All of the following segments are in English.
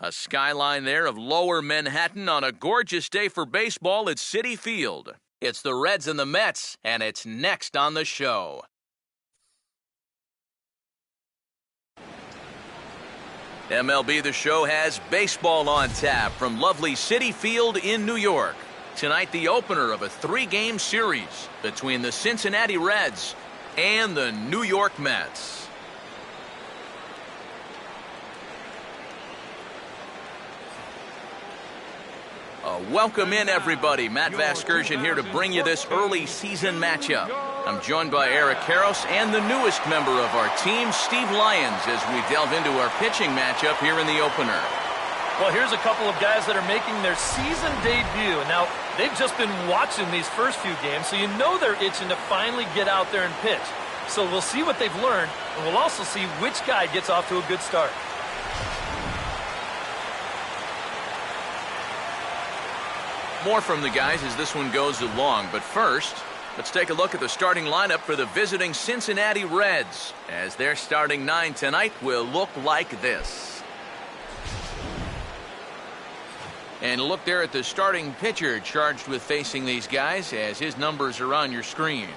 A skyline there of lower Manhattan on a gorgeous day for baseball at Citi Field. It's the Reds and the Mets, and it's next on the show. MLB The Show has baseball on tap from lovely Citi Field in New York. Tonight, the opener of a 3-game series between the Cincinnati Reds and the New York Mets. Welcome in, everybody. Matt Vasgersian here to bring you this early season matchup. I'm joined by Eric Karros and the newest member of our team, Steve Lyons, as we delve into our pitching matchup here in the opener. Well, here's a couple of guys that are making their season debut. Now, they've just been watching these first few games, so you know they're itching to finally get out there and pitch. So we'll see what they've learned, and we'll also see which guy gets off to a good start. More from the guys as this one goes along, but first, let's take a look at the starting lineup for the visiting Cincinnati Reds, as their starting 9 tonight will look like this. And look there at the starting pitcher charged with facing these guys, as his numbers are on your screen.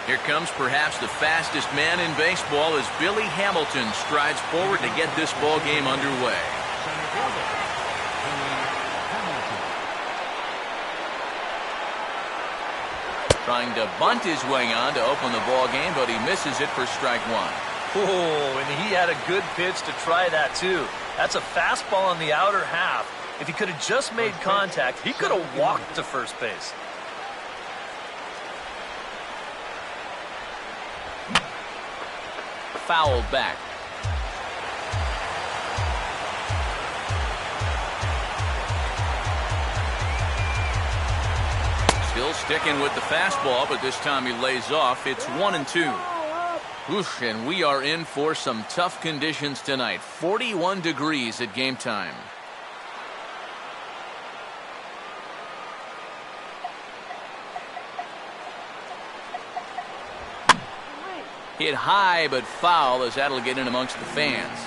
Here comes perhaps the fastest man in baseball as Billy Hamilton strides forward to get this ball game underway. Trying to bunt his way on to open the ball game, but he misses it for strike 1. Oh, and he had a good pitch to try that too. That's a fastball on the outer half. If he could have just made contact, he could have walked to first base. Fouled back. Still sticking with the fastball, but this time he lays off. It's 1-2. Oof, and we are in for some tough conditions tonight. 41 degrees at game time. Hit high but foul, as that'll get in amongst the fans.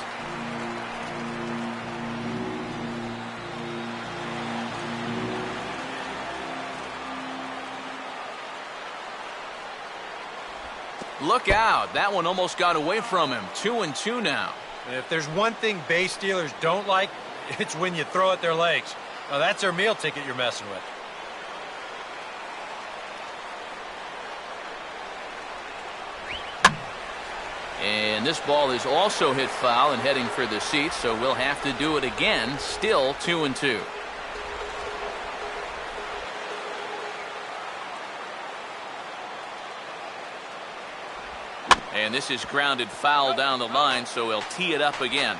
Look out. That one almost got away from him. 2-2 now. If there's one thing base stealers don't like, it's when you throw at their legs. Now, that's their meal ticket you're messing with. And this ball is also hit foul and heading for the seats, so we'll have to do it again. Still 2-2. And this is grounded foul down the line, so he'll tee it up again.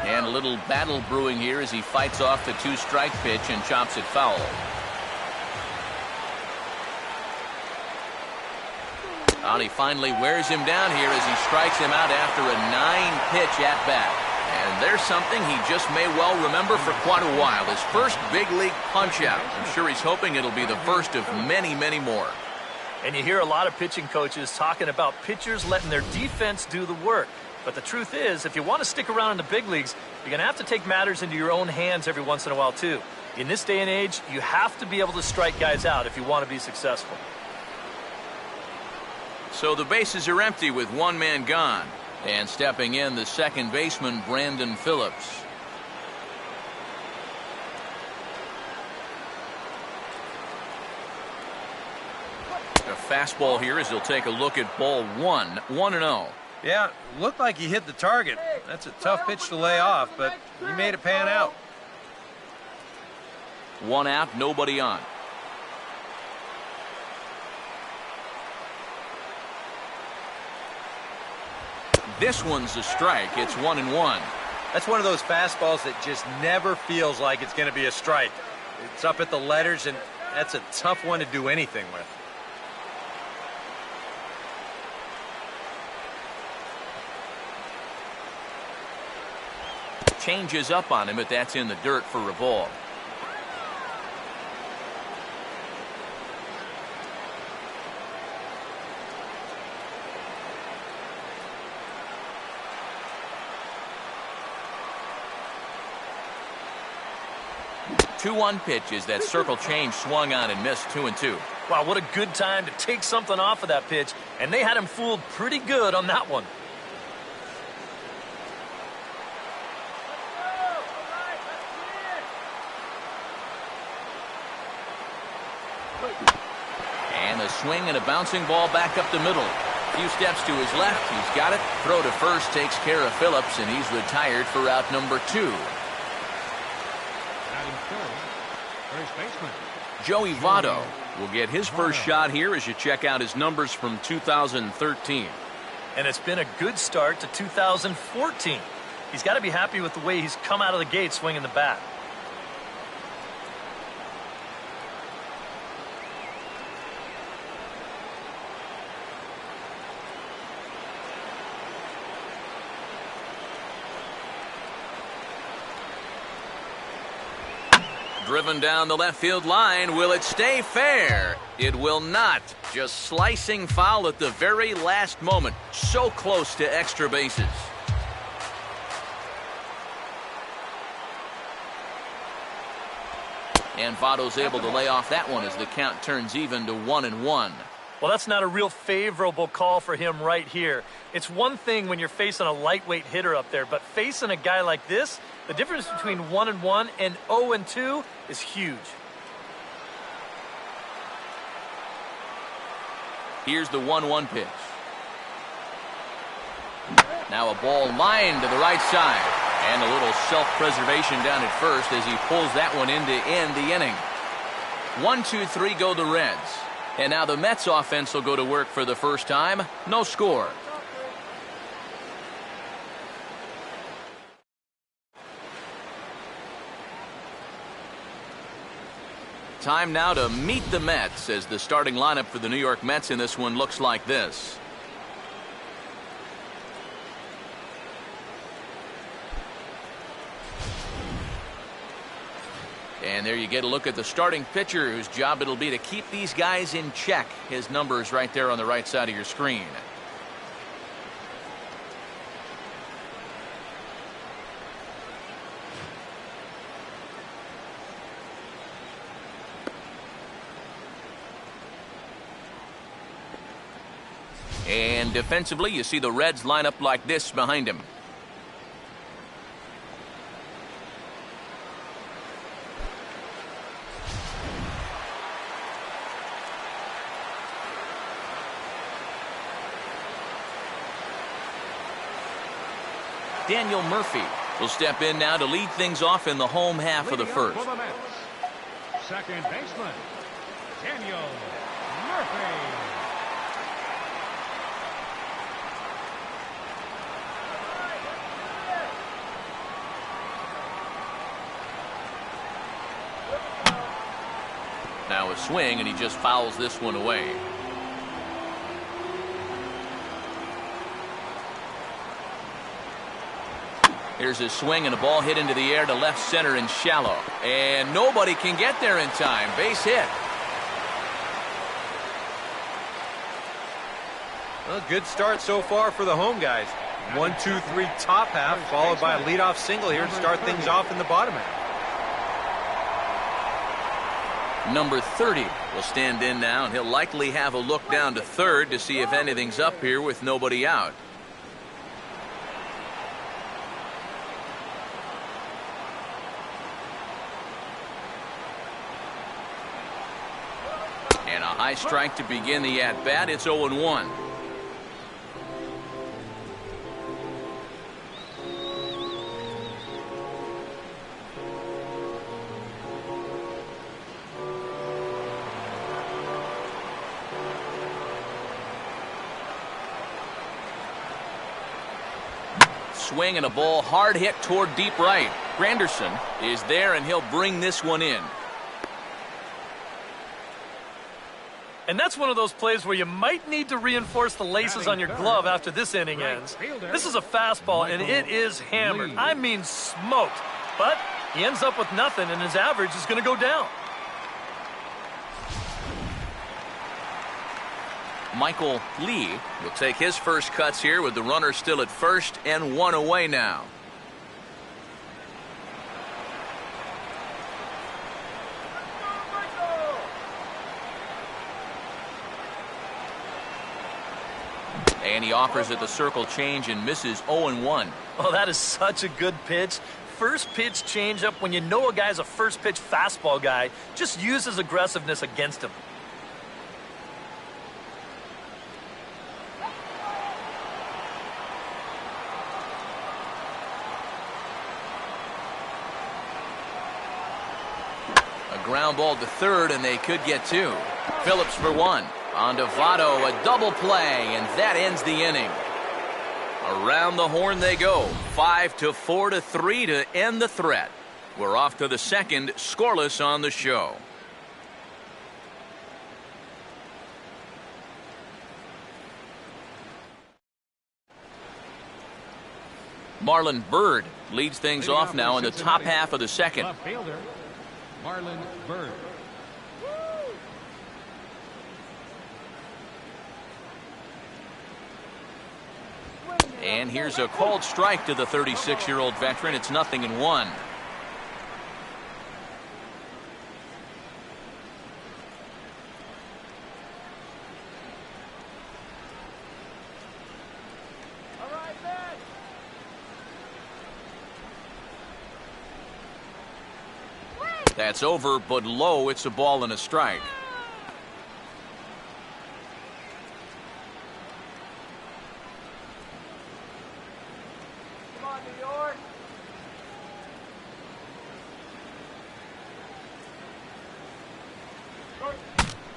And a little battle brewing here as he fights off the 2-strike pitch and chops it foul. And he finally wears him down here as he strikes him out after a 9-pitch at-bat. And there's something he just may well remember for quite a while. His first big league punch-out. I'm sure he's hoping it'll be the first of many, many more. And you hear a lot of pitching coaches talking about pitchers letting their defense do the work. But the truth is, if you want to stick around in the big leagues, you're going to have to take matters into your own hands every once in a while, too. In this day and age, you have to be able to strike guys out if you want to be successful. So the bases are empty with one man gone. And stepping in, the second baseman, Brandon Phillips. A fastball here as he'll take a look at ball 1. 1-0. Yeah, looked like he hit the target. That's a tough pitch to lay off, but he made it pan out. 1 out, nobody on. This one's a strike. It's 1-1. That's one of those fastballs that just never feels like it's going to be a strike. It's up at the letters, and that's a tough one to do anything with. Changes up on him, but that's in the dirt for a ball. Two-one pitches. That circle change swung on and missed 2-2. Wow, what a good time to take something off of that pitch, and they had him fooled pretty good on that one. And a swing and a bouncing ball back up the middle. A few steps to his left. He's got it. Throw to first takes care of Phillips, and he's retired for out number 2. First baseman Joey Votto will get his first shot here as you check out his numbers from 2013. And it's been a good start to 2014. He's got to be happy with the way he's come out of the gate swinging the bat. Driven down the left field line. Will it stay fair? It will not. Just slicing foul at the very last moment. So close to extra bases. And Votto's able to lay off that one as the count turns even to 1-1. Well, that's not a real favorable call for him right here. It's one thing when you're facing a lightweight hitter up there, but facing a guy like this, the difference between 1-1 and 0-2 is huge. Here's the 1-1 pitch. Now a ball lined to the right side. And a little self-preservation down at first as he pulls that one in to end the inning. 1-2-3 go the Reds. And now the Mets offense will go to work for the first time. No score. Time now to meet the Mets as the starting lineup for the New York Mets in this one looks like this. And there you get a look at the starting pitcher whose job it'll be to keep these guys in check. His number is right there on the right side of your screen. And defensively, you see the Reds line up like this behind him. Daniel Murphy will step in now to lead things off in the home half of the first. Second baseman, Daniel Murphy. Now a swing, and he just fouls this one away. Here's a swing and a ball hit into the air to left center and shallow. And nobody can get there in time. Base hit. Well, good start so far for the home guys. 1-2-3 top half, followed by a leadoff single here to start things off in the bottom half. Number 30 will stand in now, and he'll likely have a look down to third to see if anything's up here with nobody out. And a high strike to begin the at-bat. It's 0-1. Swing and a ball hard hit toward deep right. Granderson is there, and he'll bring this one in. And that's one of those plays where you might need to reinforce the laces on your glove after this inning ends. This is a fastball, and it is hammered. I mean smoked. But he ends up with nothing, and his average is going to go down. Michael Lee will take his first cuts here with the runner still at first and one away now. And he offers it the circle change and misses 0-1. Oh, that is such a good pitch. First pitch changeup, when you know a guy's a first pitch fastball guy, just use his aggressiveness against him. A ground ball to third, and they could get two. Phillips for one. On to Votto, a double play, and that ends the inning. Around the horn they go. 5-4-3 to end the threat. We're off to the second, scoreless on the show. Marlon Byrd leads things off now in the top half of the second. Left fielder, Marlon Byrd. And here's a called strike to the 36-year-old veteran. It's 0-1. That's over, but low. It's a ball and a strike.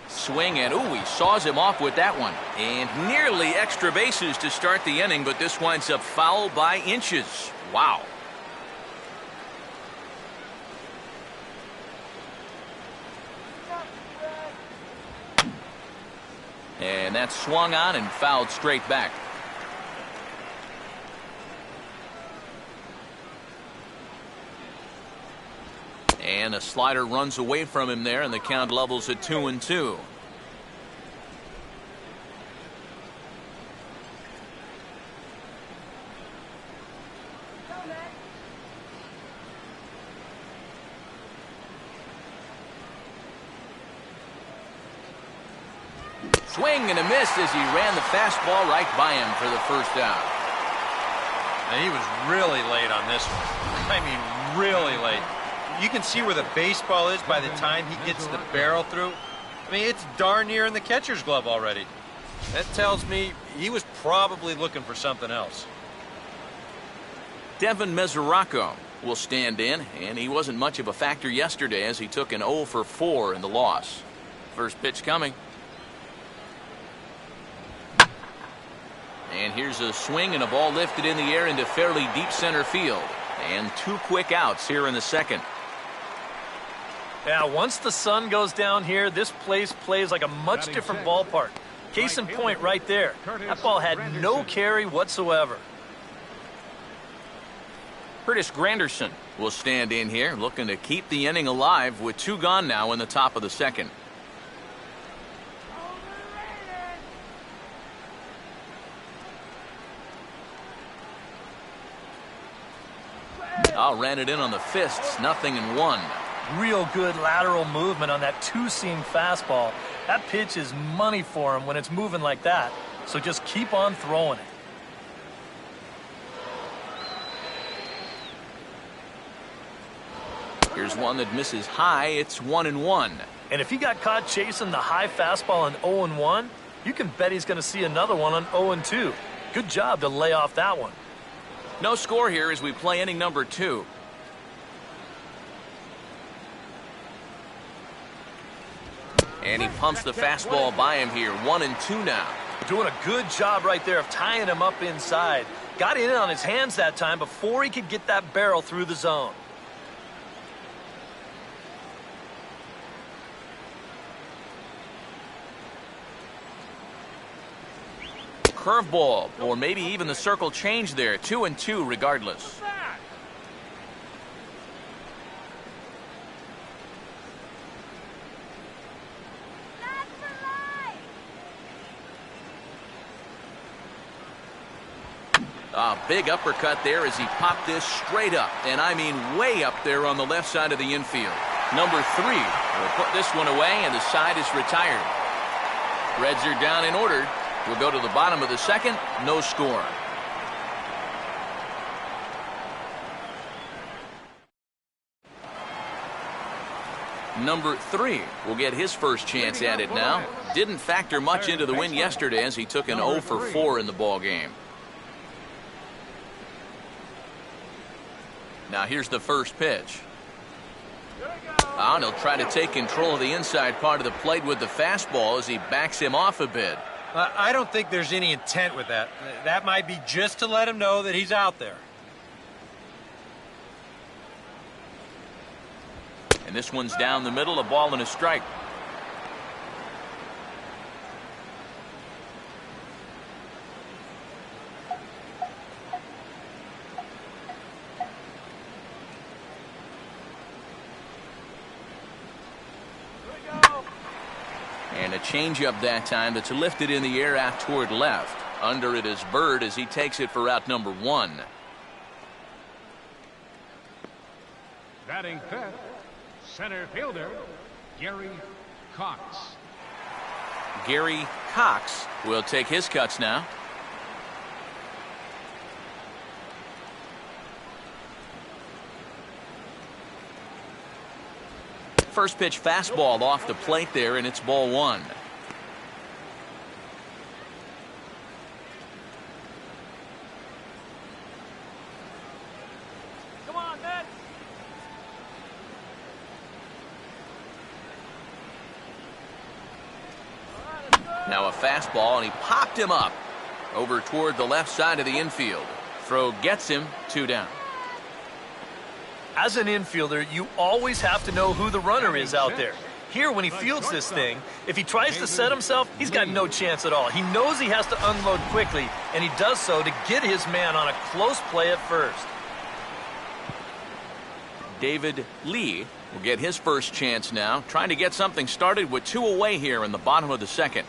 Swing, and ooh, he saws him off with that one. And nearly extra bases to start the inning, but this winds up foul by inches. Wow. And that's swung on and fouled straight back. And a slider runs away from him there, and the count levels at 2-2. Swing and a miss as he ran the fastball right by him for the first out. And he was really late on this one. I mean, really late. You can see where the baseball is by the time he gets the barrel through. I mean, it's darn near in the catcher's glove already. That tells me he was probably looking for something else. Devin Mesoraco will stand in, and he wasn't much of a factor yesterday as he took an 0 for 4 in the loss. First pitch coming. And here's a swing and a ball lifted in the air into fairly deep center field. And two quick outs here in the second. Yeah, once the sun goes down here, this place plays like a much different ballpark. Case in point right there. That ball had no carry whatsoever. Curtis Granderson will stand in here, looking to keep the inning alive with two gone now in the top of the second. Ran it in on the fists, 0-1. Real good lateral movement on that two-seam fastball. That pitch is money for him when it's moving like that. So just keep on throwing it. Here's one that misses high. It's 1-1. And if he got caught chasing the high fastball on 0-1, you can bet he's going to see another one on 0-2. Good job to lay off that one. No score here as we play inning number 2. And he pumps the fastball by him here. 1-2 now. Doing a good job right there of tying him up inside. Got in on his hands that time before he could get that barrel through the zone. curveball, or maybe even the circle change there. 2-2 regardless. A big uppercut there as he popped this straight up, and I mean way up there on the left side of the infield. Number 3 will put this one away, and the side is retired. Reds are down in order. We'll go to the bottom of the second. No score. Number 3 will get his first chance at it now. Didn't factor much into the win yesterday as he took an 0 for 4 in the ball game. Now here's the first pitch. And he'll try to take control of the inside part of the plate with the fastball as he backs him off a bit. I don't think there's any intent with that. That might be just to let him know that he's out there. And this one's down the middle, a ball and a strike. And a changeup that time that's lifted in the air out toward left. Under it is Bird as he takes it for out number 1. Batting fifth, center fielder, Gary Cox. Gary Cox will take his cuts now. First pitch fastball off the plate there, and it's ball 1. Come on, Mets. Now a fastball, and he popped him up over toward the left side of the infield. Throw gets him, 2 down. As an infielder, you always have to know who the runner is out there. Here, when he fields this thing, if he tries to set himself, he's got no chance at all. He knows he has to unload quickly, and he does so to get his man on a close play at first. David Lee will get his first chance now, trying to get something started with 2 away here in the bottom of the second.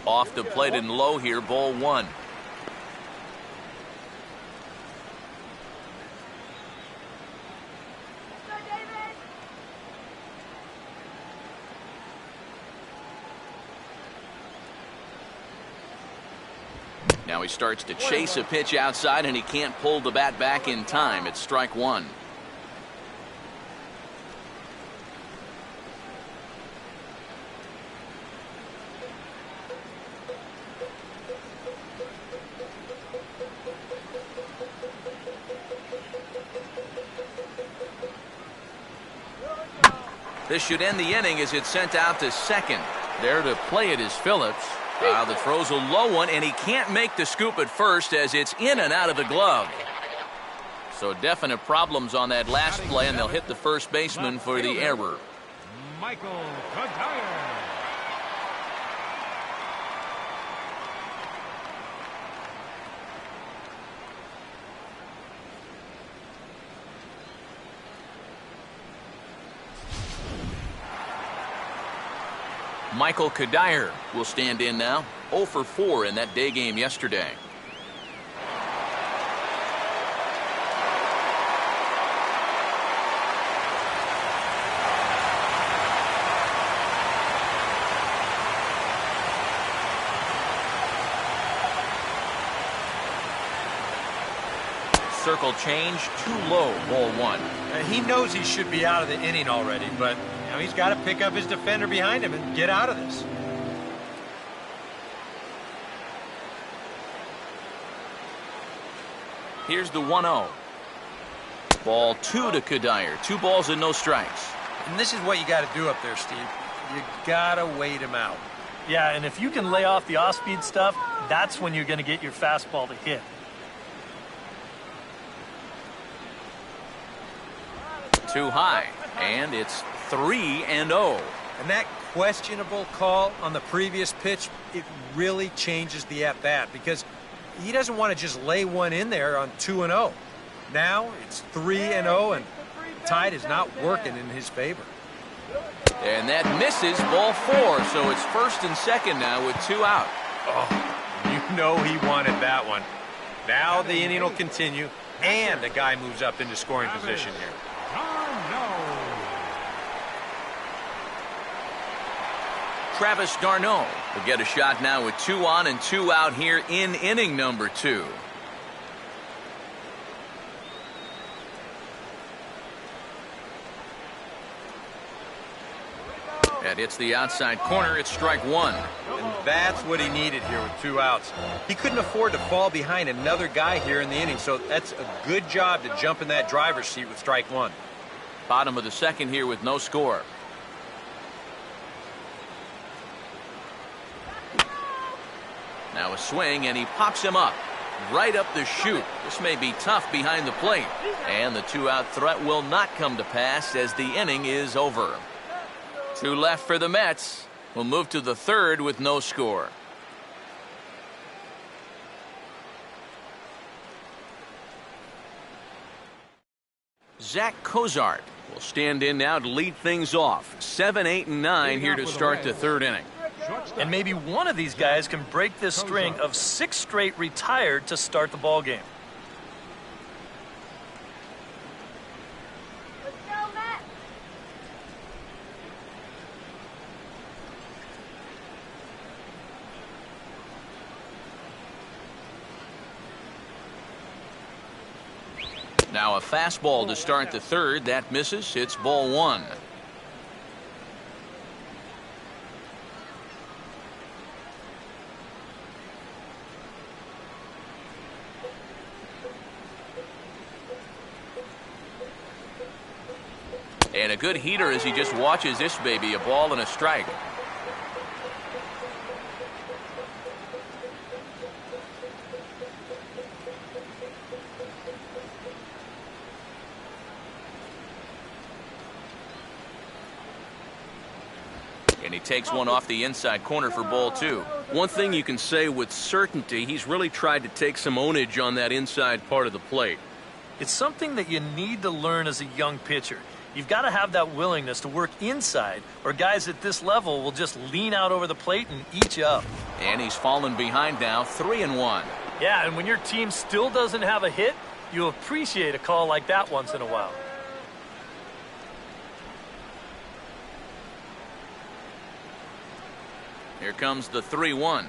Off the plate and low here, ball 1. Now he starts to chase a pitch outside, and he can't pull the bat back in time. It's strike 1. This should end the inning as it's sent out to second. There to play it is Phillips. The throw's a low one, and he can't make the scoop at first as it's in and out of the glove. So definite problems on that last play, and they'll hit the first baseman for the error. Michael Kadire. Michael Kadire will stand in now. 0 for 4 in that day game yesterday. Circle change, too low, ball 1. He knows he should be out of the inning already, but he's got to pick up his defender behind him and get out of this. Here's the 1-0. Ball 2 to Kadire. 2 balls and no strikes. And this is what you got to do up there, Steve. You got to wait him out. Yeah, and if you can lay off the off-speed stuff, that's when you're going to get your fastball to hit. Too high, and it's 3-0. And that questionable call on the previous pitch, it really changes the at-bat because he doesn't want to just lay one in there on 2-0. Now it's 3-0, and tide is not working in his favor. And that misses, ball 4, so it's first and second now with 2 out. Oh, you know he wanted that one. Now the inning will continue, and the guy moves up into scoring position here. Travis d'Arnaud will get a shot now with 2 on and 2 out here in inning number 2. That hits the outside corner. It's strike 1. And that's what he needed here with 2 outs. He couldn't afford to fall behind another guy here in the inning, so that's a good job to jump in that driver's seat with strike 1. Bottom of the second here with no score. Now a swing, and he pops him up. Right up the chute. This may be tough behind the plate. And the 2-out threat will not come to pass as the inning is over. 2 left for the Mets. We'll move to the third with no score. Zach Cozart will stand in now to lead things off. 7, 8, and 9 here to start the third inning. And maybe one of these guys can break this string of 6 straight retired to start the ball game. Now a fastball to start the third. That misses. It's ball 1. And a good heater as he just watches this baby. A ball and a strike. And he takes one off the inside corner for ball 2. One thing you can say with certainty, he's really tried to take some ownage on that inside part of the plate. It's something that you need to learn as a young pitcher. You've got to have that willingness to work inside, or guys at this level will just lean out over the plate and eat you up. And he's fallen behind now, 3-1. Yeah, and when your team still doesn't have a hit, you appreciate a call like that once in a while. Here comes the 3-1.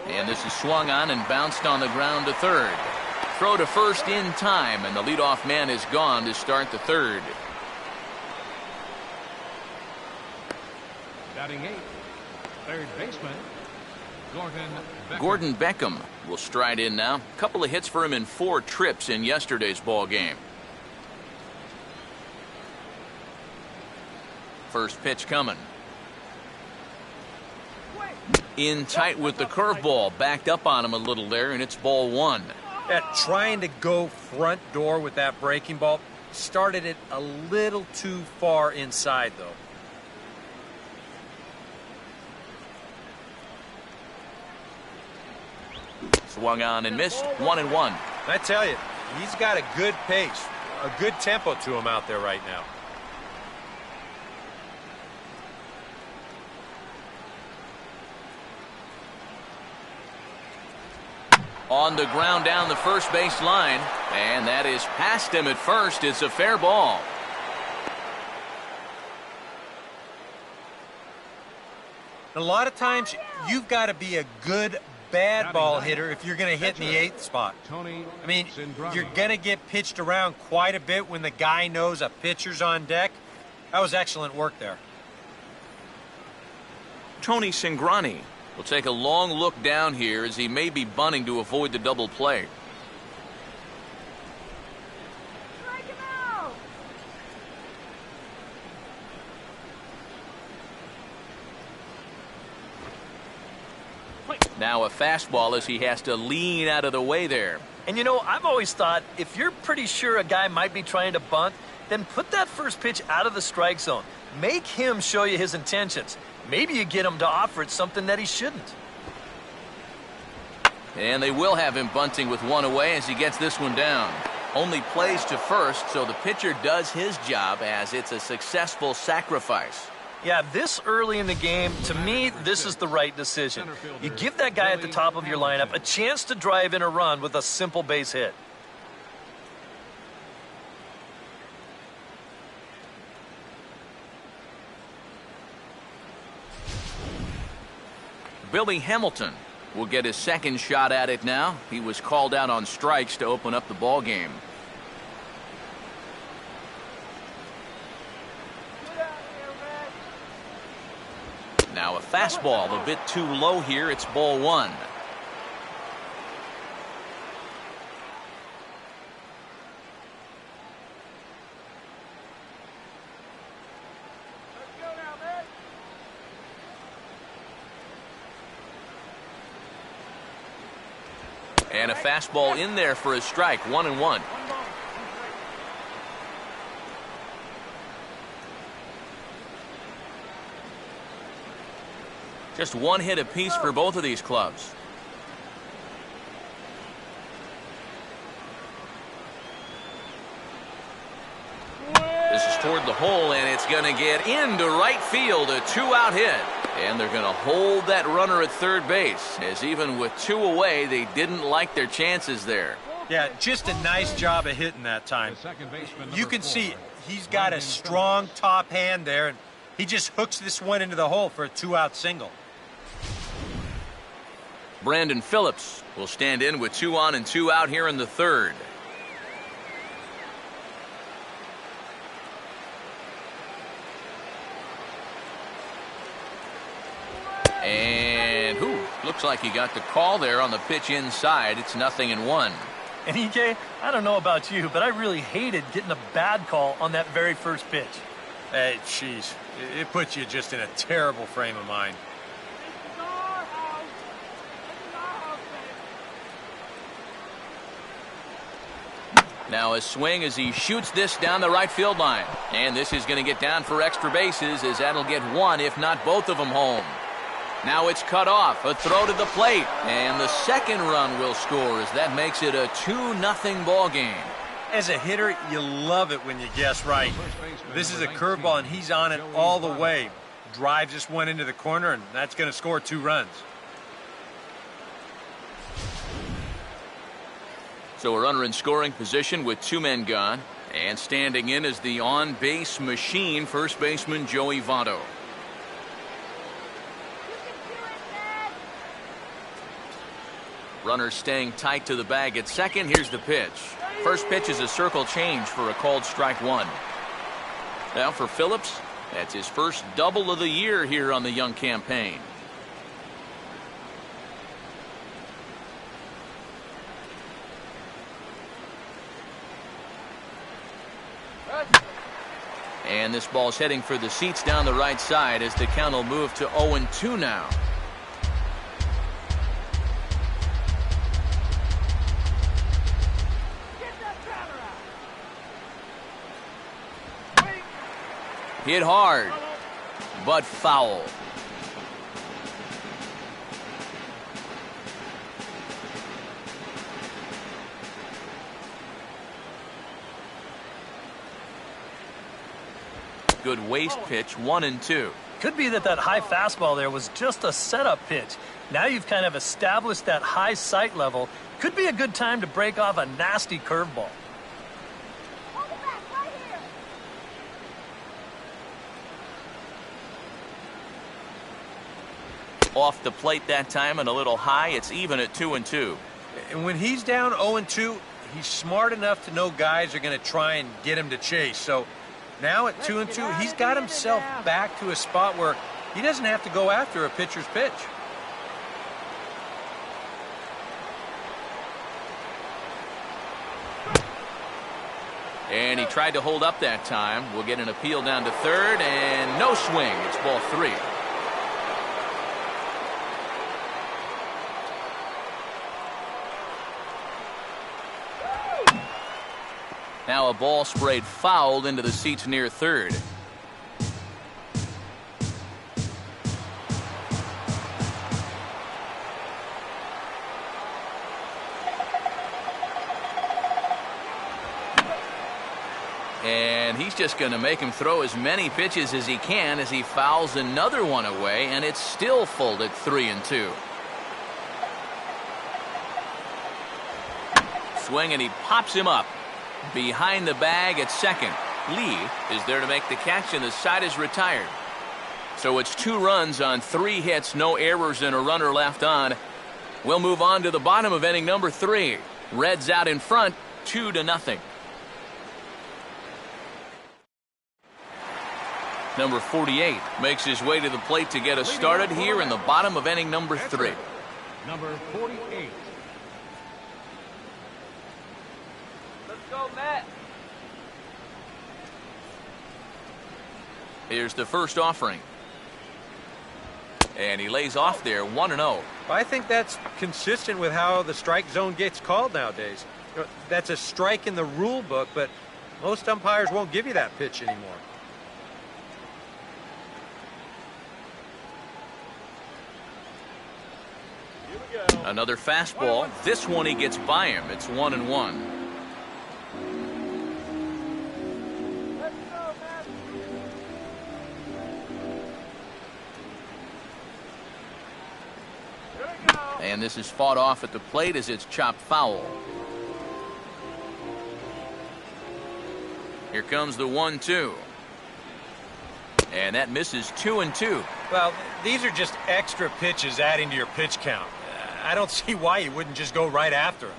And this is swung on and bounced on the ground to third. Throw to first in time, and the leadoff man is gone to start the third. Batting 8, third baseman, Gordon Beckham will stride in now. A couple of hits for him in 4 trips in yesterday's ball game. First pitch coming. In tight with the curveball, backed up on him a little there, and it's ball 1. Trying to go front door with that breaking ball, started it a little too far inside, though. Swung on and missed. 1-1. I tell you, he's got a good pace, a good tempo to him out there right now. On the ground down the first base line, and that is past him at first. It's a fair ball. A lot of times, you've got to be a good bad ball hitter if you're going to hit in the 8th spot. I mean, you're going to get pitched around quite a bit when the guy knows a pitcher's on deck. That was excellent work there. Tony Cingrani will take a long look down here as he may be bunting to avoid the double play. Now a fastball as he has to lean out of the way there. And you know, I've always thought if you're pretty sure a guy might be trying to bunt, then put that first pitch out of the strike zone. Make him show you his intentions. Maybe you get him to offer it something that he shouldn't. And they will have him bunting with one away as he gets this one down. Only plays to first, so the pitcher does his job as it's a successful sacrifice. Yeah, this early in the game, to me, this is the right decision. You give that guy at the top of your lineup a chance to drive in a run with a simple base hit. Billy Hamilton will get his second shot at it now. He was called out on strikes to open up the ball game. Now a fastball a bit too low here. It's ball one. And a fastball in there for a strike. 1-1. Just one hit apiece for both of these clubs. This is toward the hole, and it's going to get into right field. A two-out hit. And they're going to hold that runner at third base, as even with two away, they didn't like their chances there. Yeah, just a nice job of hitting that time. You can see he's got a strong top hand there, and he just hooks this one into the hole for a two-out single. Brandon Phillips will stand in with 2 on and 2 out here in the third. And looks like he got the call there on the pitch inside. It's 0-1. And EJ, I don't know about you, but I really hated getting a bad call on that very first pitch. Hey, jeez, it puts you just in a terrible frame of mind. Now a swing as he shoots this down the right field line. And this is going to get down for extra bases, as that'll get one, if not both of them, home. Now it's cut off. A throw to the plate. And the second run will score, as that makes it a 2-0 ball game. As a hitter, you love it when you guess right. This is a curveball, and he's on it all the way. Drives this one into the corner, and that's going to score 2 runs. So a runner in scoring position with 2 men gone. And standing in is the on-base machine, first baseman Joey Votto. Runner staying tight to the bag at second. Here's the pitch. First pitch is a circle change for a called strike one. Now for Phillips, that's his first double of the year here on the young campaign. And this ball's heading for the seats down the right side, as the count will move to 0-2 now. Hit hard, but foul. Good waist pitch, 1-2. Could be that high fastball there was just a setup pitch. Now you've kind of established that high sight level. Could be a good time to break off a nasty curveball. Off the plate that time and a little high. It's even at 2-2. And when he's down 0-2, he's smart enough to know guys are going to try and get him to chase. So now at 2-2, he's got himself back to a spot where he doesn't have to go after a pitcher's pitch. And he tried to hold up that time. We'll get an appeal down to third, and no swing. It's ball 3. Now a ball sprayed fouled into the seats near third. And he's just going to make him throw as many pitches as he can as he fouls another one away, and it's still full at 3-2. Swing, and he pops him up. Behind the bag at second. Lee is there to make the catch, and the side is retired. So it's 2 runs on 3 hits, no errors, and a runner left on. We'll move on to the bottom of inning number 3. Reds out in front, 2-0. Number 48 makes his way to the plate to get us started here in the bottom of inning number 3. Number 48. Let's go, Matt. Here's the first offering. And he lays off there, 1-0. I think that's consistent with how the strike zone gets called nowadays. That's a strike in the rule book, but most umpires won't give you that pitch anymore. Another fastball. This one he gets by him. It's 1-1. And this is fought off at the plate as it's chopped foul. Here comes the 1-2. And that misses 2-2. Well, these are just extra pitches adding to your pitch count. I don't see why you wouldn't just go right after him.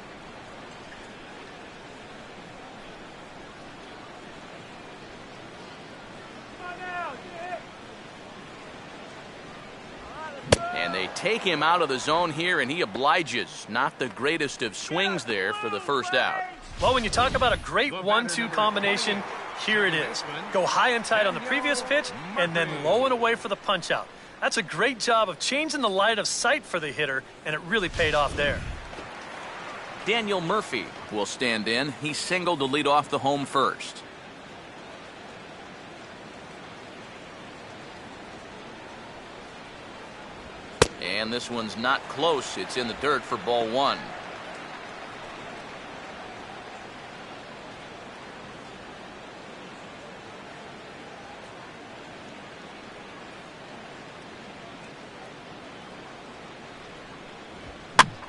And they take him out of the zone here, and he obliges. Not the greatest of swings there for the first out. Well, when you talk about a great 1-2 combination, here it is. Go high and tight on the previous pitch, and then low and away for the punch out. That's a great job of changing the line of sight for the hitter, and it really paid off there. Daniel Murphy will stand in. He singled to lead off the home first. And this one's not close. It's in the dirt for ball 1.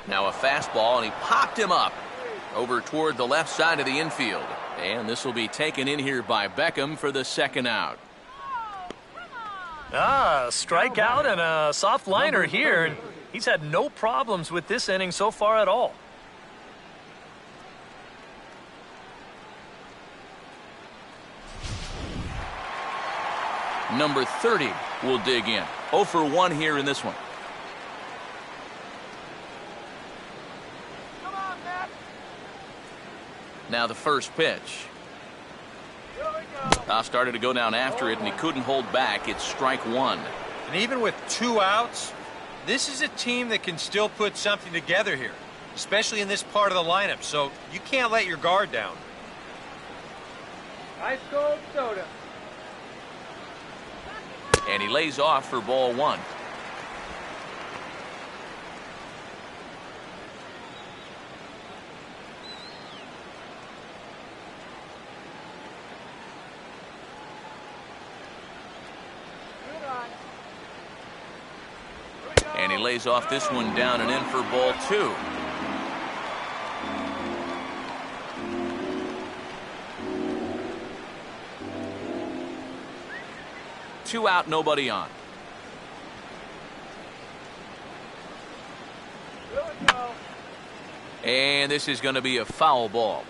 Now a fastball, and he popped him up over toward the left side of the infield. And this will be taken in here by Beckham for the second out. Strikeout and a soft liner here, and he's had no problems with this inning so far at all. Number 30 will dig in. 0 for 1 here in this one. Come on, Matt. Now the first pitch. Here we go. Started to go down after it, and he couldn't hold back. It's strike 1. And even with 2 outs, this is a team that can still put something together here, especially in this part of the lineup, so you can't let your guard down. Ice cold soda. And he lays off for ball 1. And he lays off this one down and in for ball 2. Two out, nobody on. Here we go. And this is going to be a foul ball.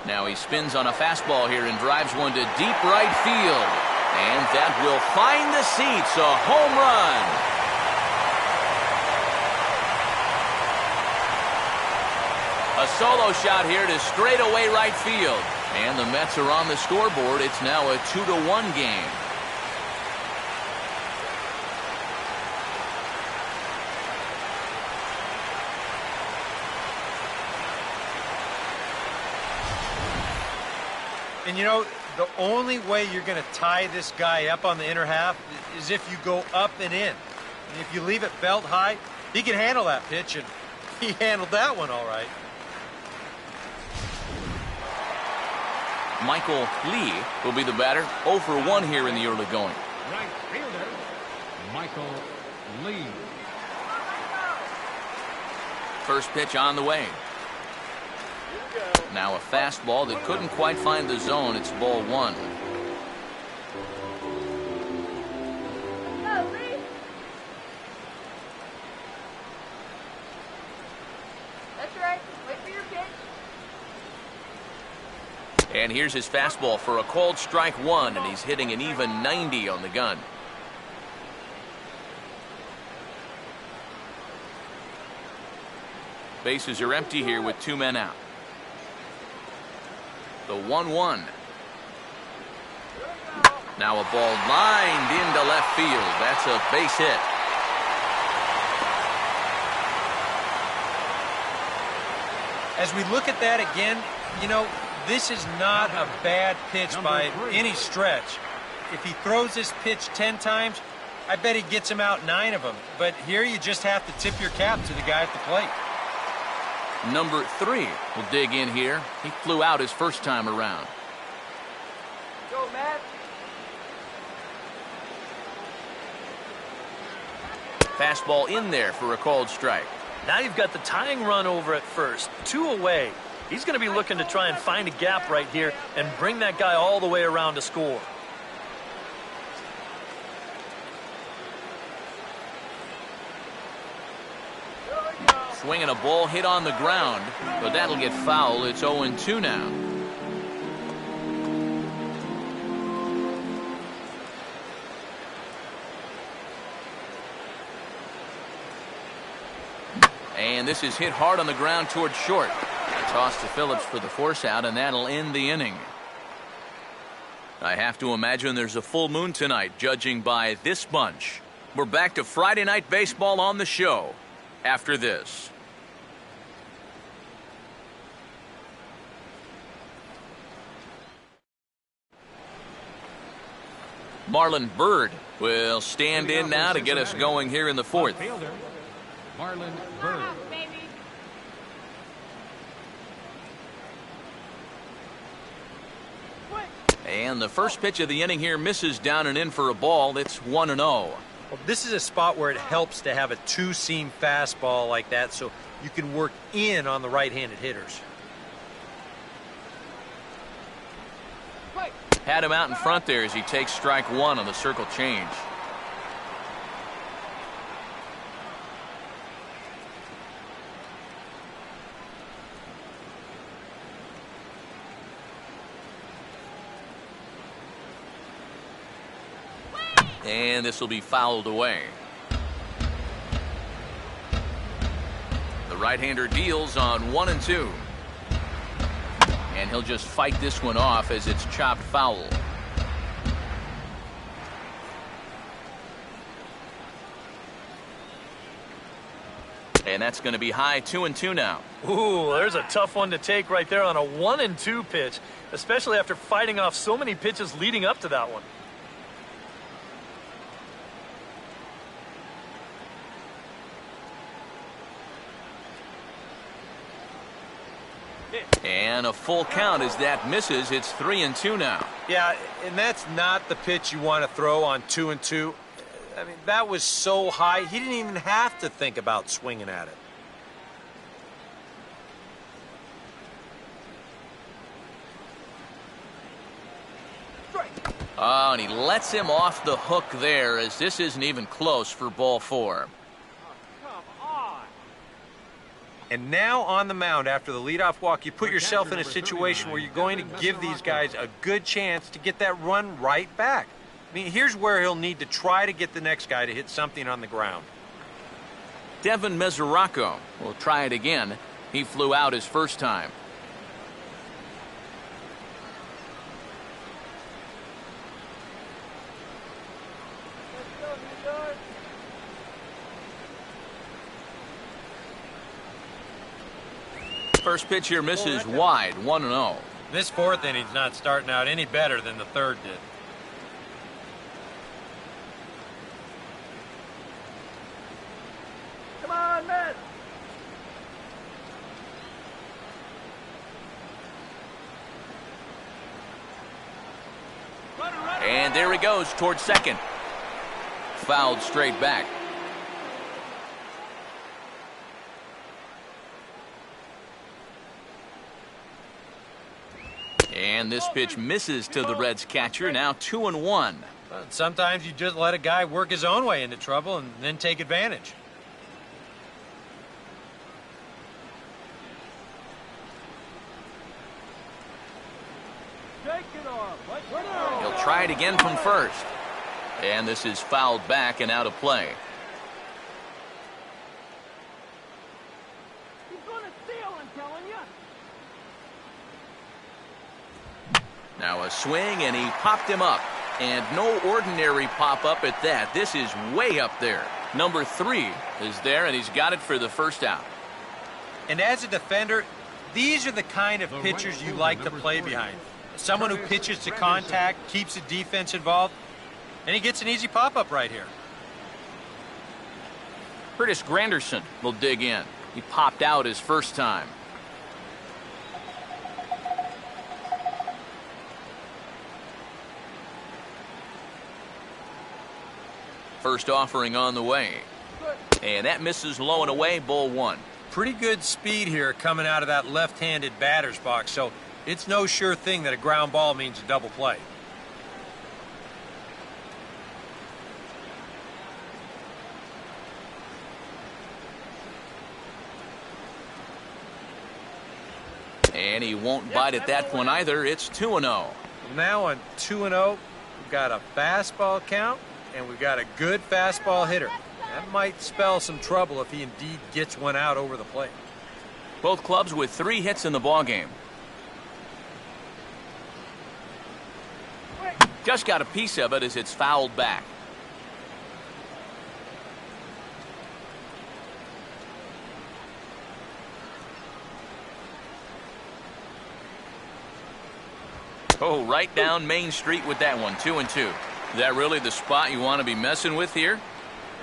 Now he spins on a fastball here and drives one to deep right field. And that will find the seats. A home run. A solo shot here to straightaway right field. And the Mets are on the scoreboard. It's now a 2-1 game. And you know, the only way you're going to tie this guy up on the inner half is if you go up and in. And if you leave it belt high, he can handle that pitch, and he handled that one all right. Michael Lee will be the batter. 0 for 1 here in the early going. Right fielder, Michael Lee. First pitch on the way. Now a fastball that couldn't quite find the zone. It's ball 1. That's right. Wait for your pitch. And here's his fastball for a called strike 1, and he's hitting an even 90 on the gun. Bases are empty here with 2 men out. The 1-1. Now a ball lined into left field. That's a base hit. As we look at that again, you know, this is not a bad pitch by any stretch. If he throws this pitch 10 times, I bet he gets him out 9 of them. But here you just have to tip your cap to the guy at the plate. Number 3 will dig in here. He flew out his first time around. Go, Matt. Fastball in there for a called strike. Now you've got the tying run over at first. 2 away. He's going to be looking to try and find a gap right here and bring that guy all the way around to score. Swinging a ball hit on the ground, but that'll get foul. It's 0-2 now. And this is hit hard on the ground towards short. A toss to Phillips for the force out, and that'll end the inning. I have to imagine there's a full moon tonight, judging by this bunch. We're back to Friday Night Baseball on the show after this. Marlon Byrd will stand in now to get us going here in the 4th. Fielder, Marlon Byrd. And the first pitch of the inning here misses down and in for a ball. It's 1-0. Well, this is a spot where it helps to have a 2-seam fastball like that so you can work in on the right-handed hitters. Had him out in front there as he takes strike 1 on the circle change. And this will be fouled away. The right-hander deals on 1 and 2. And he'll just fight this one off as it's chopped foul. And that's going to be high 2-2 now. Ooh, there's a tough one to take right there on a 1-2 pitch, especially after fighting off so many pitches leading up to that one. And a full count as that misses. It's 3-2 now. Yeah, and that's not the pitch you want to throw on 2-2. I mean, that was so high, he didn't even have to think about swinging at it. Oh, and he lets him off the hook there as this isn't even close for ball 4. And now on the mound after the leadoff walk, you put yourself in a situation where you're going to give these guys a good chance to get that run right back. I mean, here's where he'll need to try to get the next guy to hit something on the ground. Devin Mesoraco will try it again. He flew out his first time. First pitch here misses wide, 1-0. This fourth inning's not starting out any better than the third did. Come on, Matt. And there he goes towards second. Fouled straight back. And this pitch misses to the Reds catcher. Now 2-1. But sometimes you just let a guy work his own way into trouble and then take advantage. He'll try it again from first. And this is fouled back and out of play. He's going to steal, I'm telling you. Now a swing, and he popped him up. And no ordinary pop-up at that. This is way up there. Number 3 is there, and he's got it for the first out. And as a defender, these are the kind of pitchers you like to play behind. Someone who pitches to contact, keeps the defense involved, and he gets an easy pop-up right here. Curtis Granderson will dig in. He popped out his first time. First offering on the way. And that misses low and away, ball 1. Pretty good speed here coming out of that left-handed batter's box, so it's no sure thing that a ground ball means a double play. And he won't bite at that one either. It's 2-0. Now on 2-0, we've got a fastball count, and we've got a good fastball hitter. That might spell some trouble if he indeed gets one out over the plate. Both clubs with 3 hits in the ballgame. Just got a piece of it as it's fouled back. Oh, right down Main Street with that one. 2-2. Is that really the spot you want to be messing with here?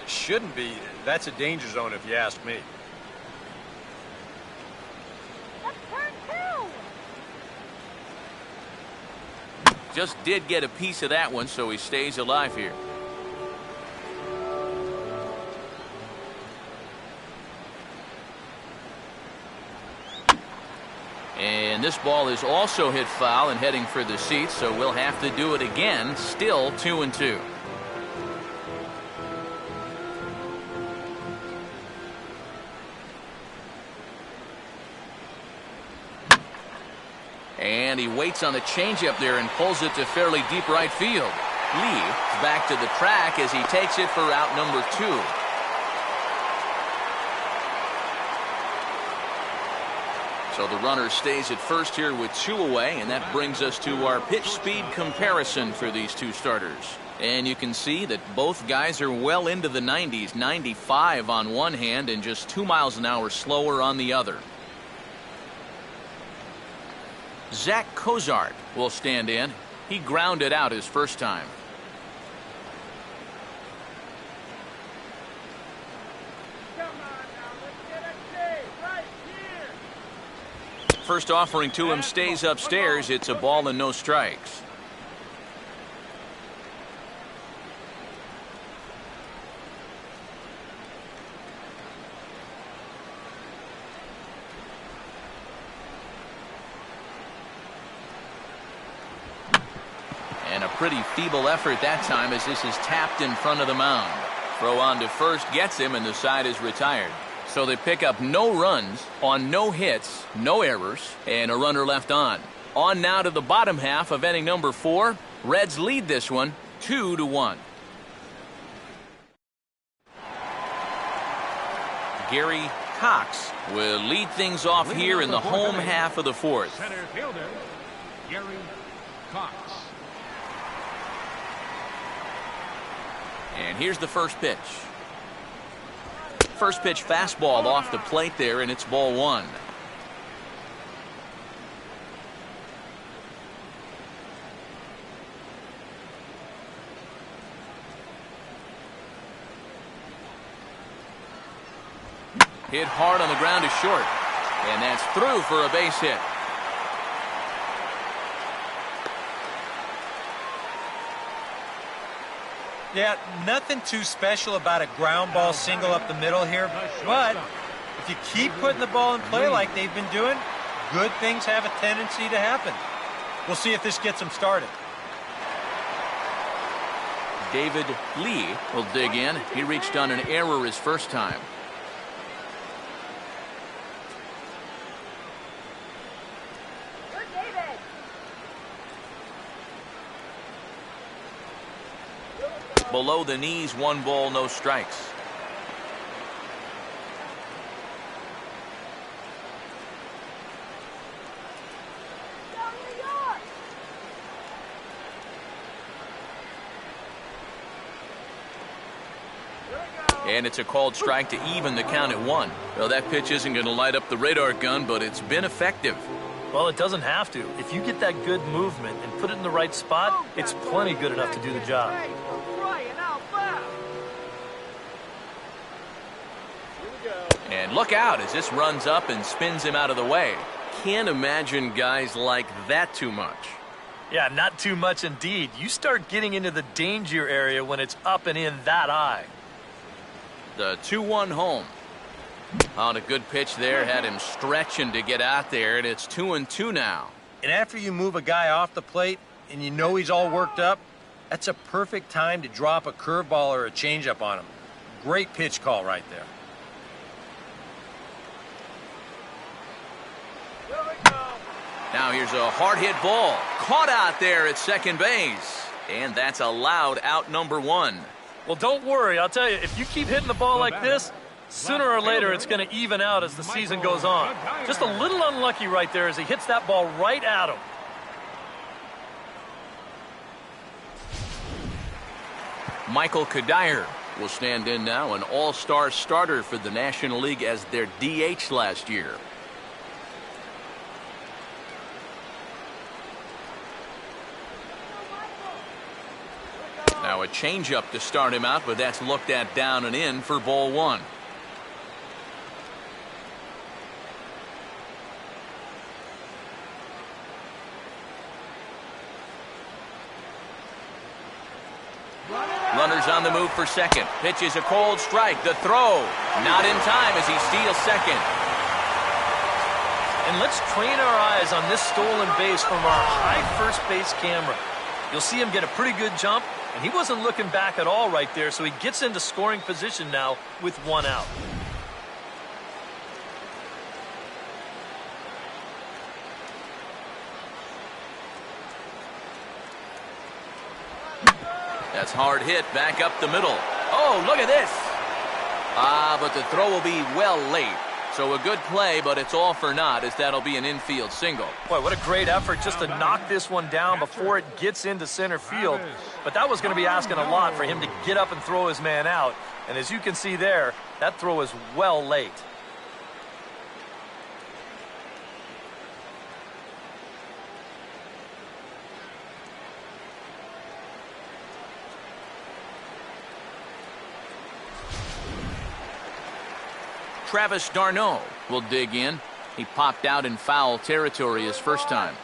It shouldn't be. That's a danger zone if you ask me. That's turn 2. Just did get a piece of that one, so he stays alive here. And this ball is also hit foul and heading for the seats, so we'll have to do it again. Still 2-2. And he waits on the changeup there and pulls it to fairly deep right field. Lee back to the track as he takes it for out number 2. So the runner stays at first here with 2 away, and that brings us to our pitch speed comparison for these two starters. And you can see that both guys are well into the 90s, 95 on one hand and just 2 miles an hour slower on the other. Zach Cozart will stand in. He grounded out his first time. First offering to him stays upstairs. It's a ball and no strikes. And a pretty feeble effort that time as this is tapped in front of the mound. Throw on to first gets him, and the side is retired. So they pick up no runs on no hits, no errors, and a runner left on. On now to the bottom half of inning number 4. Reds lead this one 2-1. Gary Cox will lead things off here in the home half of the 4th. Center fielder, Gary Cox. And here's the first pitch. First pitch fastball off the plate there, and it's ball 1. Hit hard on the ground is short. And that's through for a base hit. Yeah, nothing too special about a ground ball single up the middle here, but if you keep putting the ball in play like they've been doing, good things have a tendency to happen. We'll see if this gets them started. David Lee will dig in. He reached on an error his first time. Below the knees, 1 ball, no strikes. And it's a called strike to even the count at 1. Well, that pitch isn't going to light up the radar gun, but it's been effective. Well, it doesn't have to. If you get that good movement and put it in the right spot, it's plenty good enough to do the job. And look out as this runs up and spins him out of the way. Can't imagine guys like that too much. Yeah, not too much indeed. You start getting into the danger area when it's up and in that high. The 2-1 home. On a good pitch there, had him stretching to get out there, and it's 2-2 now. And after you move a guy off the plate and you know he's all worked up, that's a perfect time to drop a curveball or a changeup on him. Great pitch call right there. Now here's a hard hit ball. Caught out there at second base. And that's allowed out number 1. Well, don't worry. I'll tell you, if you keep hitting the ball like this, sooner or later it's going to even out as the season goes on. Just a little unlucky right there as he hits that ball right at him. Michael Kadire will stand in now, an all-star starter for the National League as their DH last year. Now a changeup to start him out, but that's looked at down and in for ball 1. Runners on the move for second. Pitch is a cold strike. The throw not in time as he steals second. And let's train our eyes on this stolen base from our high first base camera. You'll see him get a pretty good jump, and he wasn't looking back at all right there, so he gets into scoring position now with 1 out. That's hard hit back up the middle. Oh, look at this. But the throw will be well late. So a good play, but it's all for naught as that'll be an infield single. Boy, what a great effort just to knock this one down before it gets into center field. But that was going to be asking a lot for him to get up and throw his man out. And as you can see there, that throw is well late. Travis d'Arnaud will dig in. He popped out in foul territory his first time.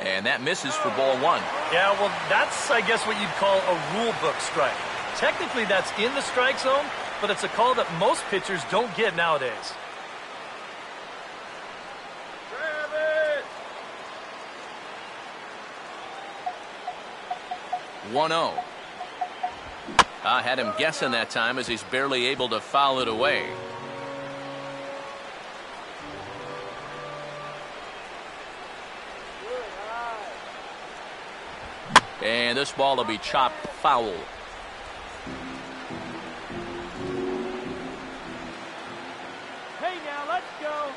And that misses for ball 1. Yeah, well, that's, I guess, what you'd call a rule book strike. Technically, that's in the strike zone, but it's a call that most pitchers don't get nowadays. 1-0. I had him guessing that time as he's barely able to foul it away. And this ball will be chopped foul. Hey, now, let's go.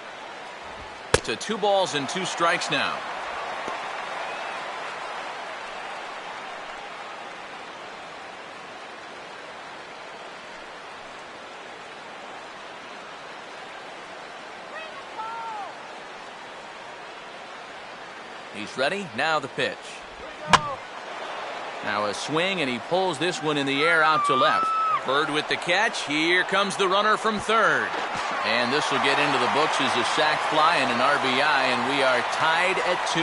To 2 balls and 2 strikes now. He's ready. Now the pitch. Now a swing, and he pulls this one in the air out to left. Bird with the catch. Here comes the runner from third. And this will get into the books as a sac fly and an RBI, and we are tied at 2.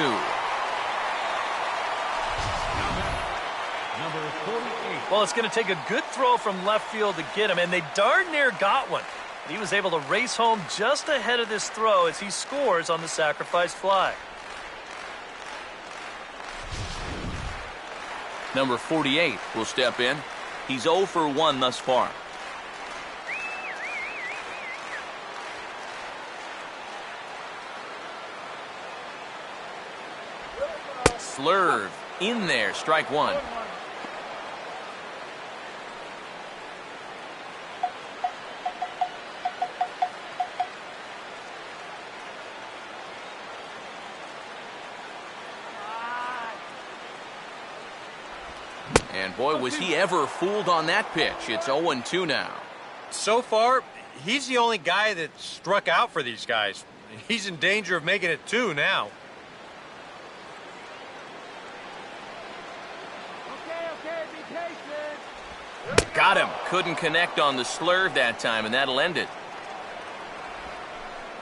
Number 48. Well, it's going to take a good throw from left field to get him, and they darn near got one. He was able to race home just ahead of this throw as he scores on the sacrifice fly. Number 48 will step in. He's 0 for 1 thus far. Slurve in there, strike 1. And boy, was he ever fooled on that pitch. It's 0-2 now. So far, he's the only guy that struck out for these guys. He's in danger of making it 2 now. Okay, be patient. Got him. Couldn't connect on the slurve that time, and that'll end it.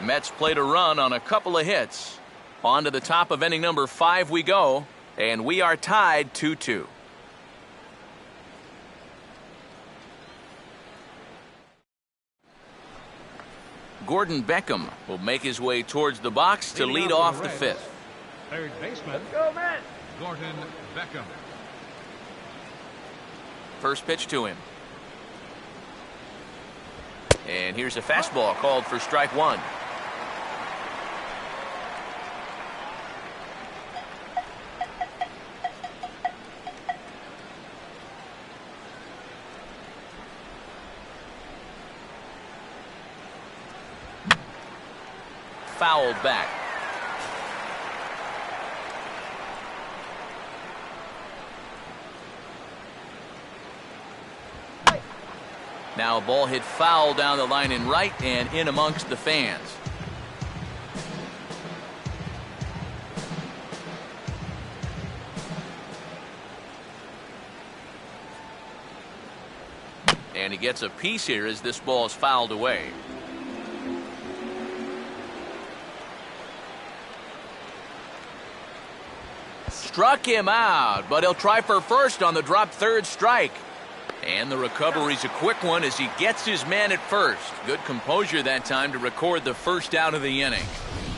Mets played a run on a couple of hits. On to the top of inning number 5 we go, and we are tied 2-2. Gordon Beckham will make his way towards the box to lead off the 5th. Third baseman, Go, man. Gordon Beckham. First pitch to him. And here's a fastball called for strike 1. Fouled back. Now a ball hit foul down the line in right and in amongst the fans. And he gets a piece here as this ball is fouled away. Struck him out, but he'll try for first on the drop third strike. And the recovery's a quick one as he gets his man at first. Good composure that time to record the first out of the inning.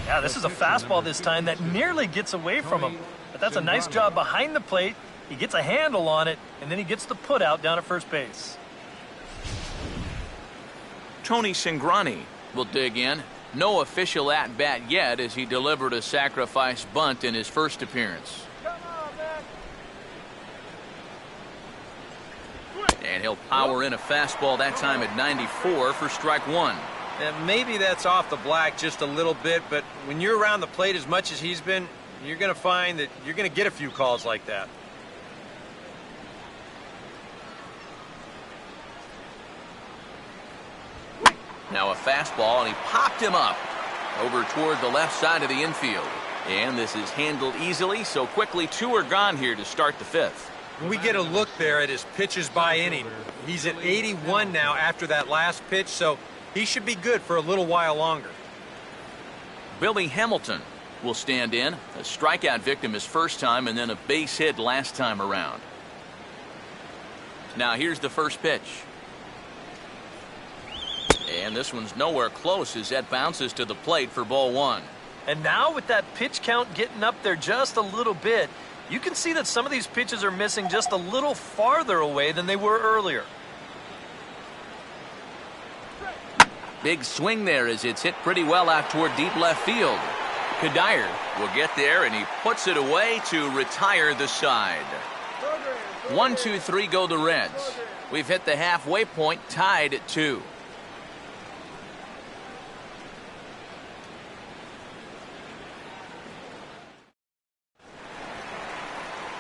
Yeah, this is a fastball this time that nearly gets away from him. But that's a nice job behind the plate. He gets a handle on it, and then he gets the put out down at first base. Tony Cingrani will dig in. No official at-bat yet as he delivered a sacrifice bunt in his first appearance. Come on, man. And he'll power in a fastball that time at 94 for strike 1. And maybe that's off the black just a little bit, but when you're around the plate as much as he's been, you're going to find that you're going to get a few calls like that. Now a fastball, and he popped him up over toward the left side of the infield. And this is handled easily, so quickly 2 are gone here to start the 5th. We get a look there at his pitches by inning. He's at 81 now after that last pitch, so he should be good for a little while longer. Billy Hamilton will stand in. A strikeout victim his first time, and then a base hit last time around. Now here's the first pitch. And this one's nowhere close as that bounces to the plate for ball 1. And now with that pitch count getting up there just a little bit, you can see that some of these pitches are missing just a little farther away than they were earlier. Big swing there as it's hit pretty well out toward deep left field. Kadire will get there, and he puts it away to retire the side. 1, 2, 3 go the Reds. We've hit the halfway point, tied at 2.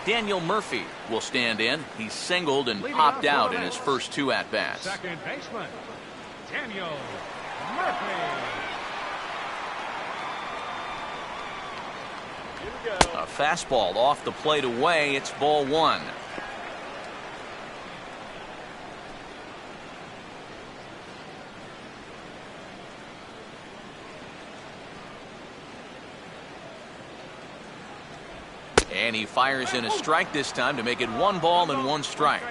Daniel Murphy will stand in. He's singled and popped out in his first 2 at-bats. Second baseman, Daniel Murphy. A fastball off the plate away. It's ball 1. And he fires in a strike this time to make it 1 ball and 1 strike.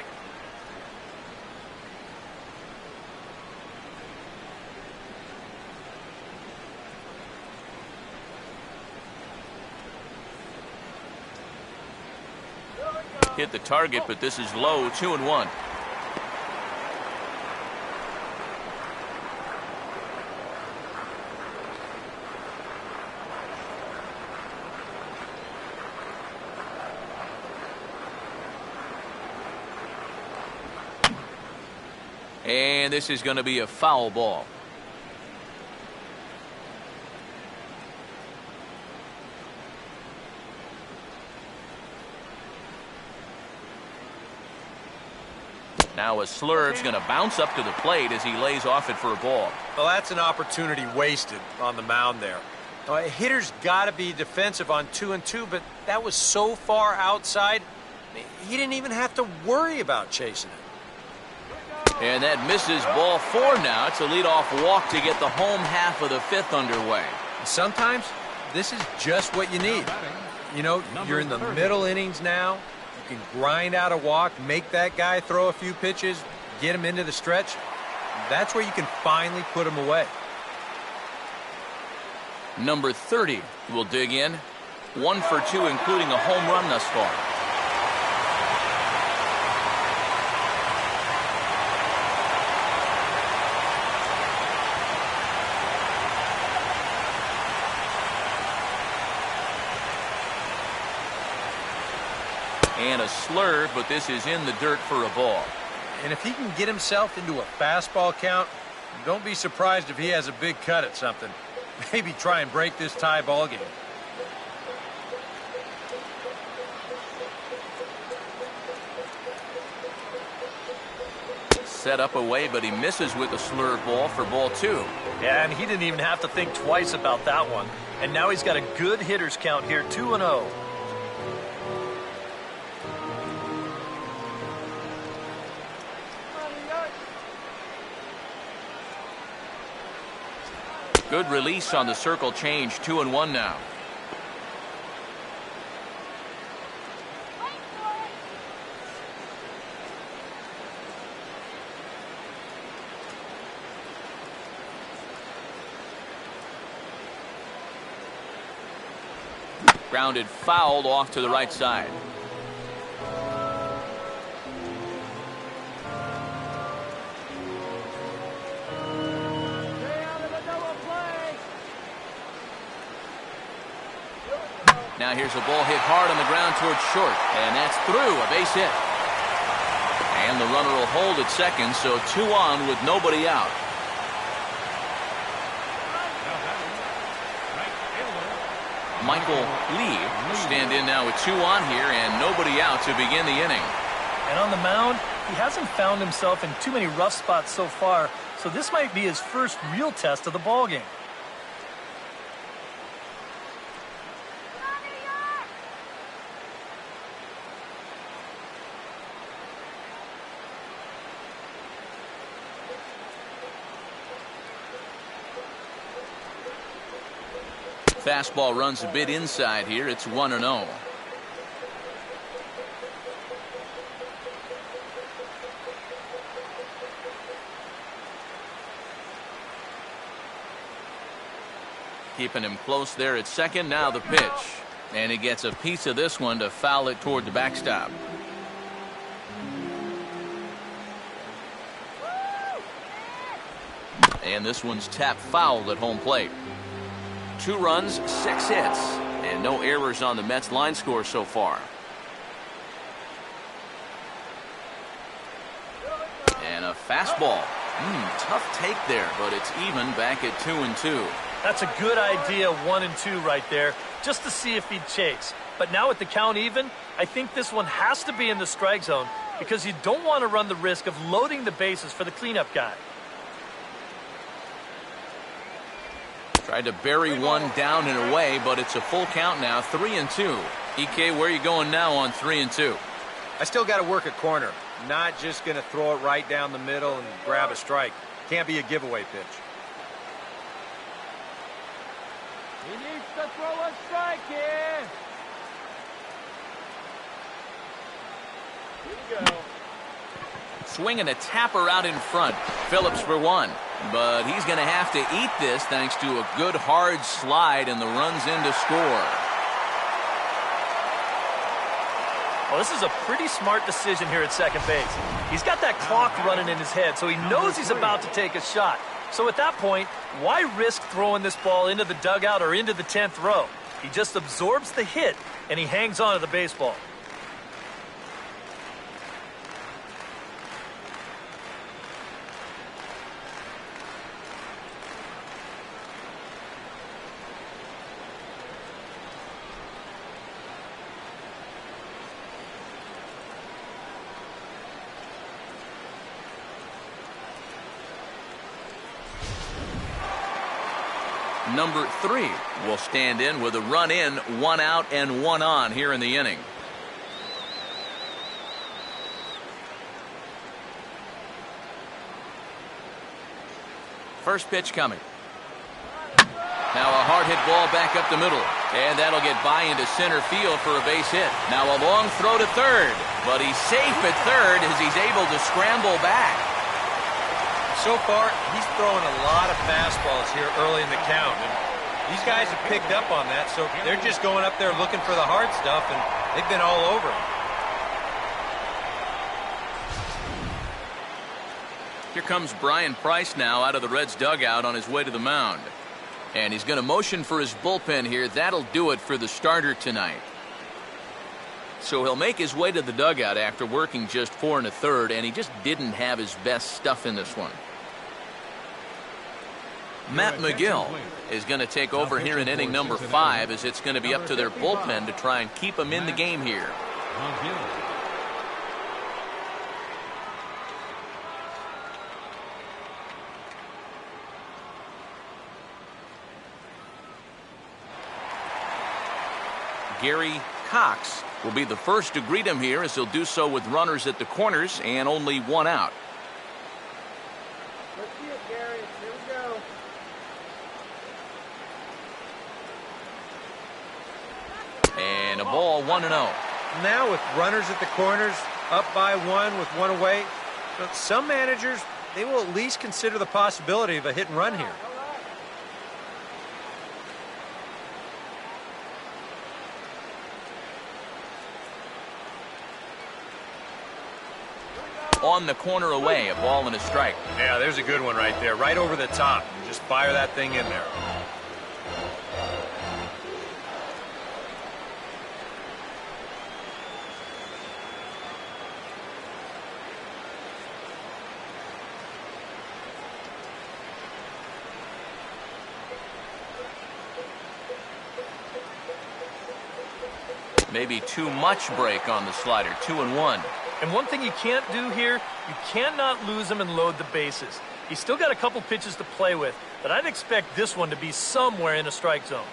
Hit the target, but this is low, 2-1. And this is going to be a foul ball. Now a slurve's going to bounce up to the plate as he lays off it for a ball. Well, that's an opportunity wasted on the mound there. Now, a hitter's got to be defensive on 2-2, but that was so far outside, he didn't even have to worry about chasing it. And that misses ball 4 now. It's a leadoff walk to get the home half of the 5th underway. Sometimes this is just what you need. You know, you're in the middle innings now. You can grind out a walk, make that guy throw a few pitches, get him into the stretch. That's where you can finally put him away. Number 30 will dig in. 1 for 2, including a home run thus far. And a slurve, but this is in the dirt for a ball. And if he can get himself into a fastball count, don't be surprised if he has a big cut at something. Maybe try and break this tie ball game. Set up away, but he misses with a slurve ball for ball 2. Yeah, and he didn't even have to think twice about that one. And now he's got a good hitter's count here, 2-0. Good release on the circle change, 2-1 now. Grounded fouled off to the right side. Now here's a ball hit hard on the ground towards short, and that's through, a base hit. And the runner will hold at second, so 2 on with nobody out. Michael Lee will stand in now with 2 on here and nobody out to begin the inning. And on the mound, he hasn't found himself in too many rough spots so far, so this might be his first real test of the ballgame. Fastball runs a bit inside here. It's 1-0. Keeping him close there at second. Now the pitch. And he gets a piece of this one to foul it toward the backstop. And this one's tapped foul at home plate. 2 runs, 6 hits, and no errors on the Mets line score so far. And a fastball. Tough take there, but it's even back at 2-2. That's a good idea, 1-2 right there, just to see if he'd chase. But now with the count even, I think this one has to be in the strike zone because you don't want to run the risk of loading the bases for the cleanup guy. Tried to bury one down and away, but it's a full count now, 3-2. EK, where are you going now on 3-2? I still got to work a corner. Not just going to throw it right down the middle and grab a strike. Can't be a giveaway pitch. He needs to throw a strike here. Swinging a tapper out in front. Phillips for one. But he's going to have to eat this thanks to a good hard slide, and the run's in to score. Well, this is a pretty smart decision here at second base. He's got that clock running in his head, so he knows he's about to take a shot. So at that point, why risk throwing this ball into the dugout or into the 10th row? He just absorbs the hit, and he hangs on to the baseball. Number 3 will stand in with a run in, 1 out, and 1 on here in the inning. First pitch coming. Now a hard hit ball back up the middle, and that'll get by into center field for a base hit. Now a long throw to third, but he's safe at third as he's able to scramble back. So far, he's throwing a lot of fastballs here early in the count. And these guys have picked up on that, so they're just going up there looking for the hard stuff, and they've been all over him. Here comes Brian Price now out of the Reds dugout on his way to the mound. And he's going to motion for his bullpen here. That'll do it for the starter tonight. So he'll make his way to the dugout after working just 4 1/3, and he just didn't have his best stuff in this one. Matt McGill is going to take over here in inning number 5, as it's going to be up to their bullpen to try and keep him in the game here. Gary Cox will be the first to greet him here, as he'll do so with runners at the corners and only 1 out. Let's see it, Gary. Here we go. And a ball, 1-0. Now with runners at the corners, up by 1 with 1 away, but some managers, they will at least consider the possibility of a hit and run here. On the corner away, a ball and a strike. Yeah, there's a good one right there, right over the top. Just fire that thing in there. Maybe too much break on the slider, 2-1. And one thing you can't do here, you cannot lose him and load the bases. He's still got a couple pitches to play with, but I'd expect this one to be somewhere in a strike zone.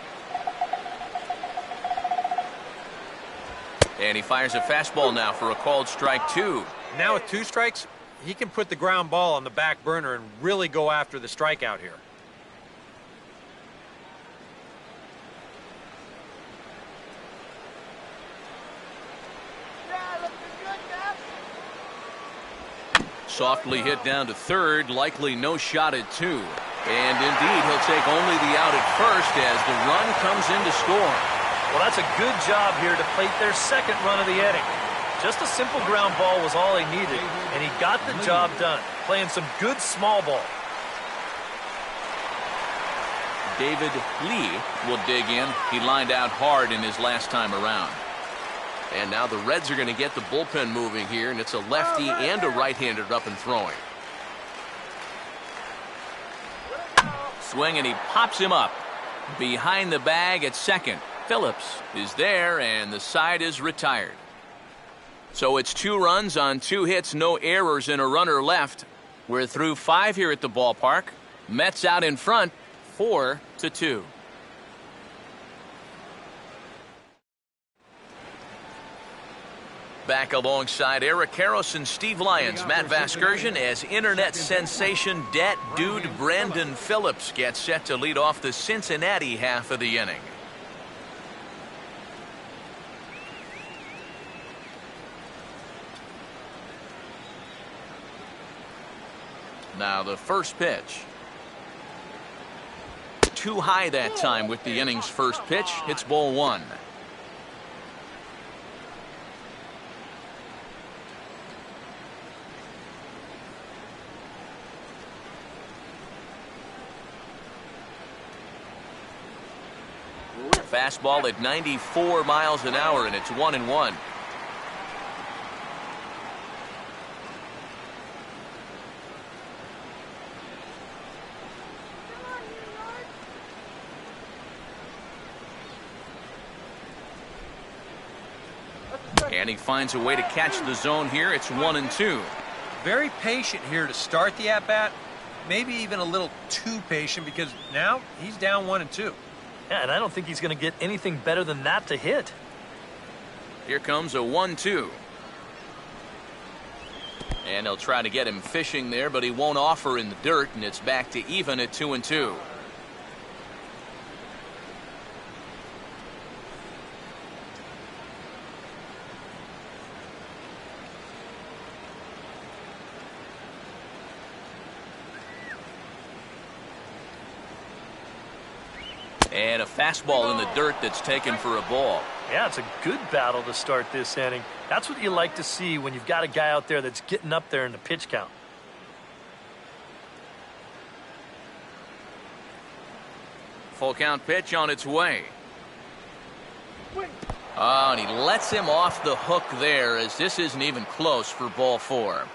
And he fires a fastball now for a called strike 2. Now with 2 strikes, he can put the ground ball on the back burner and really go after the strikeout here. Softly hit down to third, likely no shot at 2. And indeed, he'll take only the out at first as the run comes in to score. Well, that's a good job here to plate their second run of the inning. Just a simple ground ball was all he needed, and he got the job done, playing some good small ball. David Lee will dig in. He lined out hard in his last time around. And now the Reds are going to get the bullpen moving here, and it's a lefty and a right-hander up and throwing. Swing, and he pops him up. Behind the bag at second. Phillips is there, and the side is retired. So it's 2 runs on 2 hits, no errors, and a runner left. We're through 5 here at the ballpark. Mets out in front, 4-2. Back alongside Eric Karros and Steve Lyons, Matt Vasgersian, as internet sensation Dat Dude Brandon Phillips gets set to lead off the Cincinnati half of the inning. Now the first pitch. Too high that time with the inning's first pitch. It's ball one. Fastball at 94 miles an hour, and it's 1-1. And he finds a way to catch the zone here. It's 1-2. Very patient here to start the at-bat. Maybe even a little too patient because now he's down 1-2. Yeah, and I don't think he's going to get anything better than that to hit. Here comes a 1-2. And they'll try to get him fishing there, but he won't offer in the dirt, and it's back to even at 2-2. And a fastball in the dirt that's taken for a ball. Yeah, it's a good battle to start this inning. That's what you like to see when you've got a guy out there that's getting up there in the pitch count. Full count pitch on its way. Oh, and he lets him off the hook there as this isn't even close for ball four.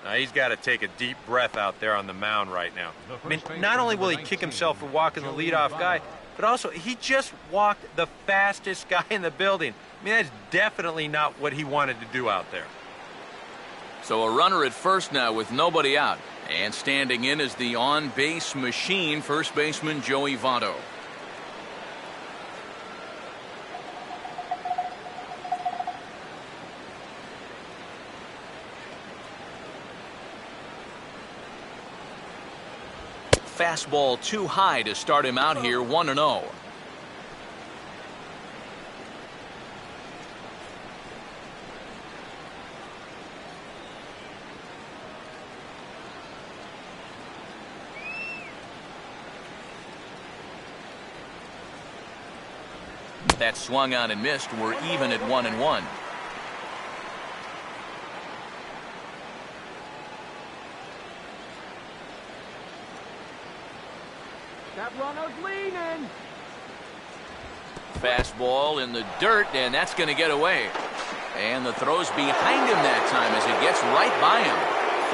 Now he's got to take a deep breath out there on the mound right now. I mean, not only will he kick himself for walking the leadoff guy, but also he just walked the fastest guy in the building. I mean, that's definitely not what he wanted to do out there. So a runner at first now with nobody out. And standing in is the on-base machine, first baseman Joey Votto. Fastball too high to start him out here, 1-0. That swung on and missed. We're even at 1-1. That runner's leaning. Fastball in the dirt, and that's going to get away. And the throw's behind him that time as it gets right by him.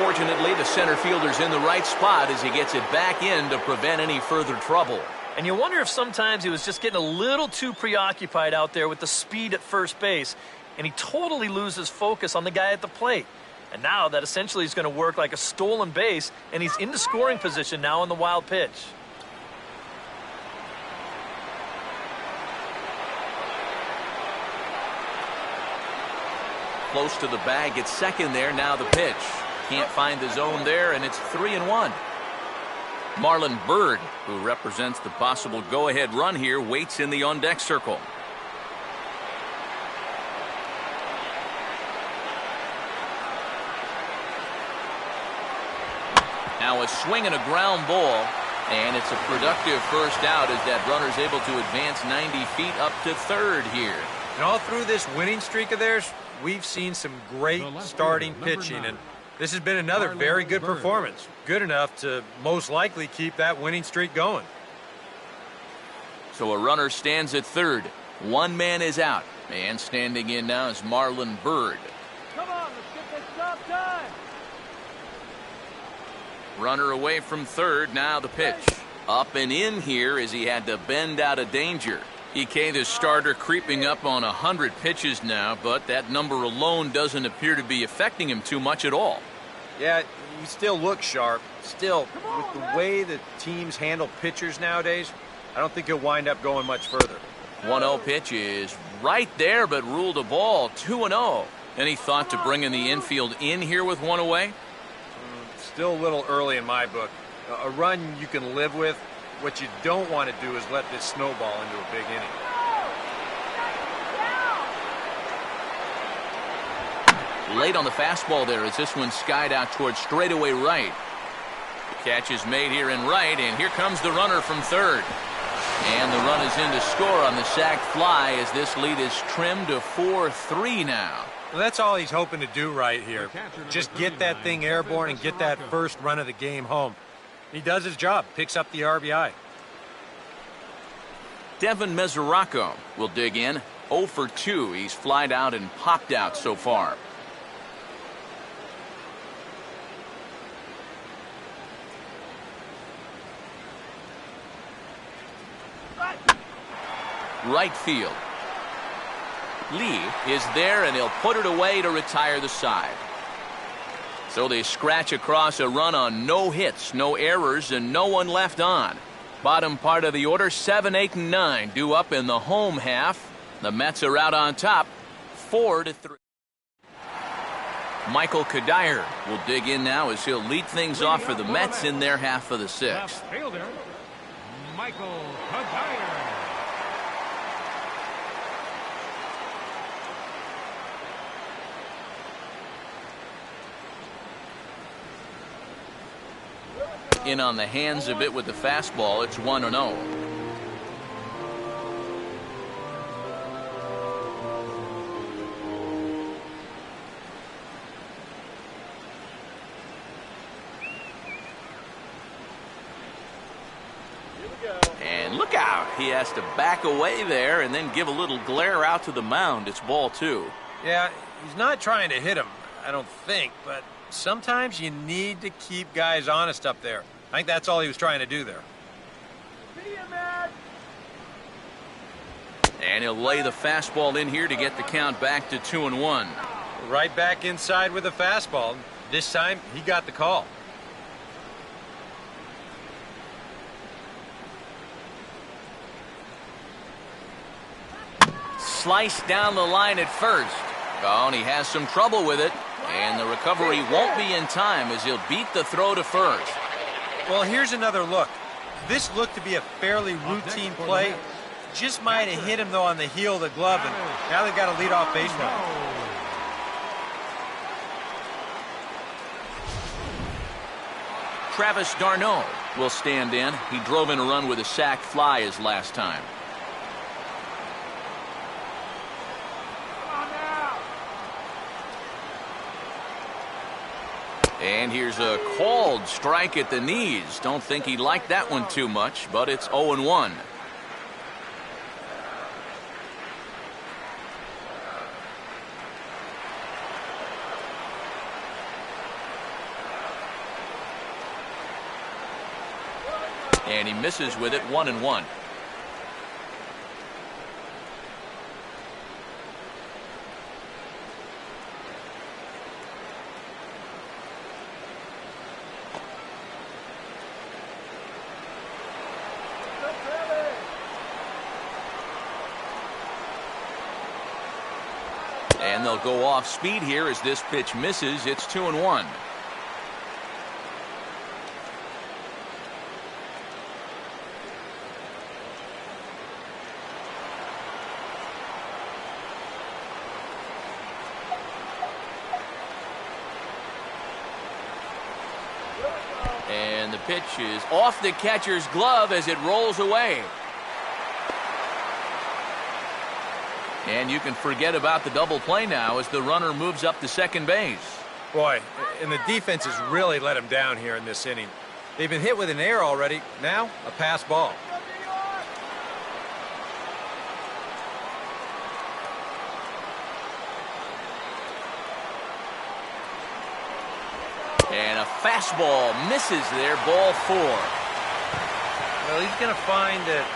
Fortunately, the center fielder's in the right spot as he gets it back in to prevent any further trouble. And you wonder if sometimes he was just getting a little too preoccupied out there with the speed at first base, and he totally loses focus on the guy at the plate. And now that essentially is going to work like a stolen base, and he's in the scoring position now on the wild pitch. Close to the bag at second there. Now the pitch. Can't find the zone there, and it's 3-1. Marlon Byrd, who represents the possible go-ahead run here, waits in the on-deck circle. Now a swing and a ground ball, and it's a productive first out as that runner's able to advance 90 feet up to third here. And all through this winning streak of theirs, we've seen some great starting pitching, and this has been another very good performance. Good enough to most likely keep that winning streak going. So a runner stands at third. One man is out. And standing in now is Marlon Byrd. Come on, let's get this job done. Runner away from third. Now the pitch. Up and in here as he had to bend out of danger. EK, the starter, creeping up on 100 pitches now, but that number alone doesn't appear to be affecting him too much at all. Yeah, he still looks sharp. Still, with the way that teams handle pitchers nowadays, I don't think he'll wind up going much further. 1-0 pitch is right there, but ruled a ball. 2-0. Any thought to bringing the infield in here with one away? Still a little early in my book. A run you can live with. What you don't want to do is let this snowball into a big inning. Late on the fastball there as this one skied out towards straightaway right. The catch is made here in right, and here comes the runner from third. And the run is in to score on the sac fly as this lead is trimmed to 4-3 now. Well, that's all he's hoping to do right here. Just get that thing airborne and get that first run of the game home. He does his job, picks up the RBI. Devin Mesoraco will dig in. 0 for 2. He's flied out and popped out so far. Right field. Lee is there, and he'll put it away to retire the side. So they scratch across a run on no hits, no errors, and no one left on. Bottom part of the order, 7, 8, and 9 due up in the home half. The Mets are out on top, 4-3. Michael Kadire will dig in now as he'll lead things off for the Mets in their half of the sixth. Left fielder, Michael Kadire. In on the hands a bit with the fastball. It's 1-0. And look out. He has to back away there and then give a little glare out to the mound. It's ball 2. Yeah, he's not trying to hit him, I don't think, but sometimes you need to keep guys honest up there. I think that's all he was trying to do there. See you, man. And he'll lay the fastball in here to get the count back to 2-1. Right back inside with a fastball. This time, he got the call. Sliced down the line at first. Oh, and he has some trouble with it. And the recovery won't be in time as he'll beat the throw to first. Well, here's another look. This looked to be a fairly routine play. Just might have hit him, though, on the heel of the glove, and now they've got a leadoff base runner. Travis d'Arnaud will stand in. He drove in a run with a sac fly his last time. And here's a called strike at the knees. Don't think he liked that one too much, but it's 0-1. And he misses with it, 1-1. And they'll go off speed here as this pitch misses. It's 2-1. And the pitch is off the catcher's glove as it rolls away. And you can forget about the double play now as the runner moves up to second base. Boy, and the defense has really let him down here in this inning. They've been hit with an error already. Now, a pass ball. And a fastball misses there, ball 4. Well, he's going to find that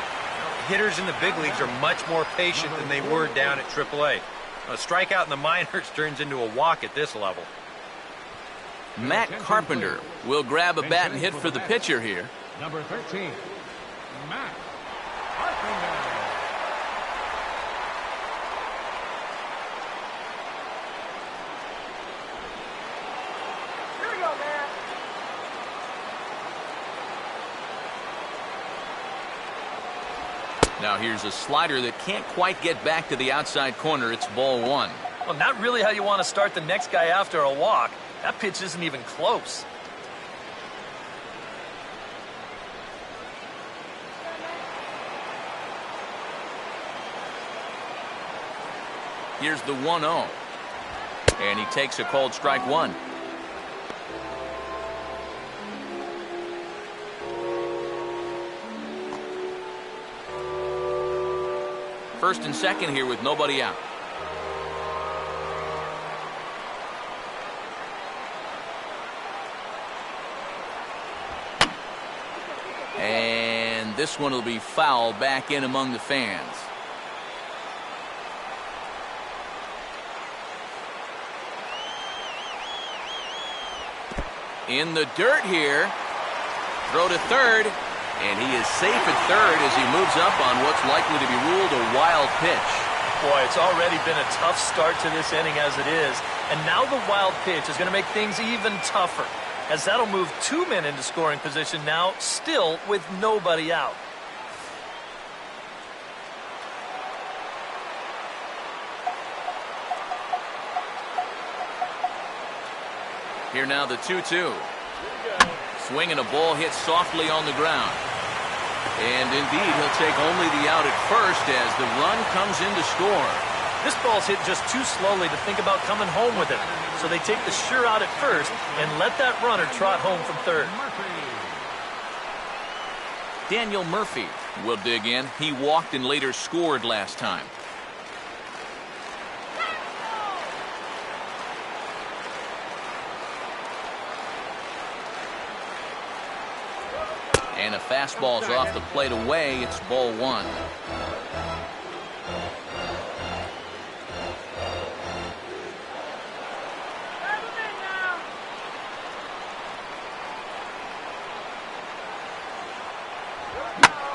hitters in the big leagues are much more patient than they were down at AAA. A strikeout in the minors turns into a walk at this level. Matt Carpenter will grab a bat and hit for the pitcher here. Number 13, Matt Carpenter. Here we go, man. Now here's a slider that can't quite get back to the outside corner. It's ball 1. Well, Well, not really how you want to start the next guy after a walk. That pitch isn't even close. Here's the 1-0. And he takes a called strike one. First and second here with nobody out. And this one will be fouled back in among the fans. In the dirt here. Throw to third. And he is safe at third as he moves up on what's likely to be ruled a wild pitch. Boy, it's already been a tough start to this inning as it is. And now the wild pitch is going to make things even tougher, as that'll move 2 men into scoring position now, still with nobody out. Here now the 2-2. Swing and a ball hit softly on the ground. And indeed, he'll take only the out at first as the run comes in to score. This ball's hit just too slowly to think about coming home with it. So they take the sure out at first and let that runner trot home from third. Daniel Murphy will dig in. He walked and later scored last time. And a fastball's off the plate away. It's ball one.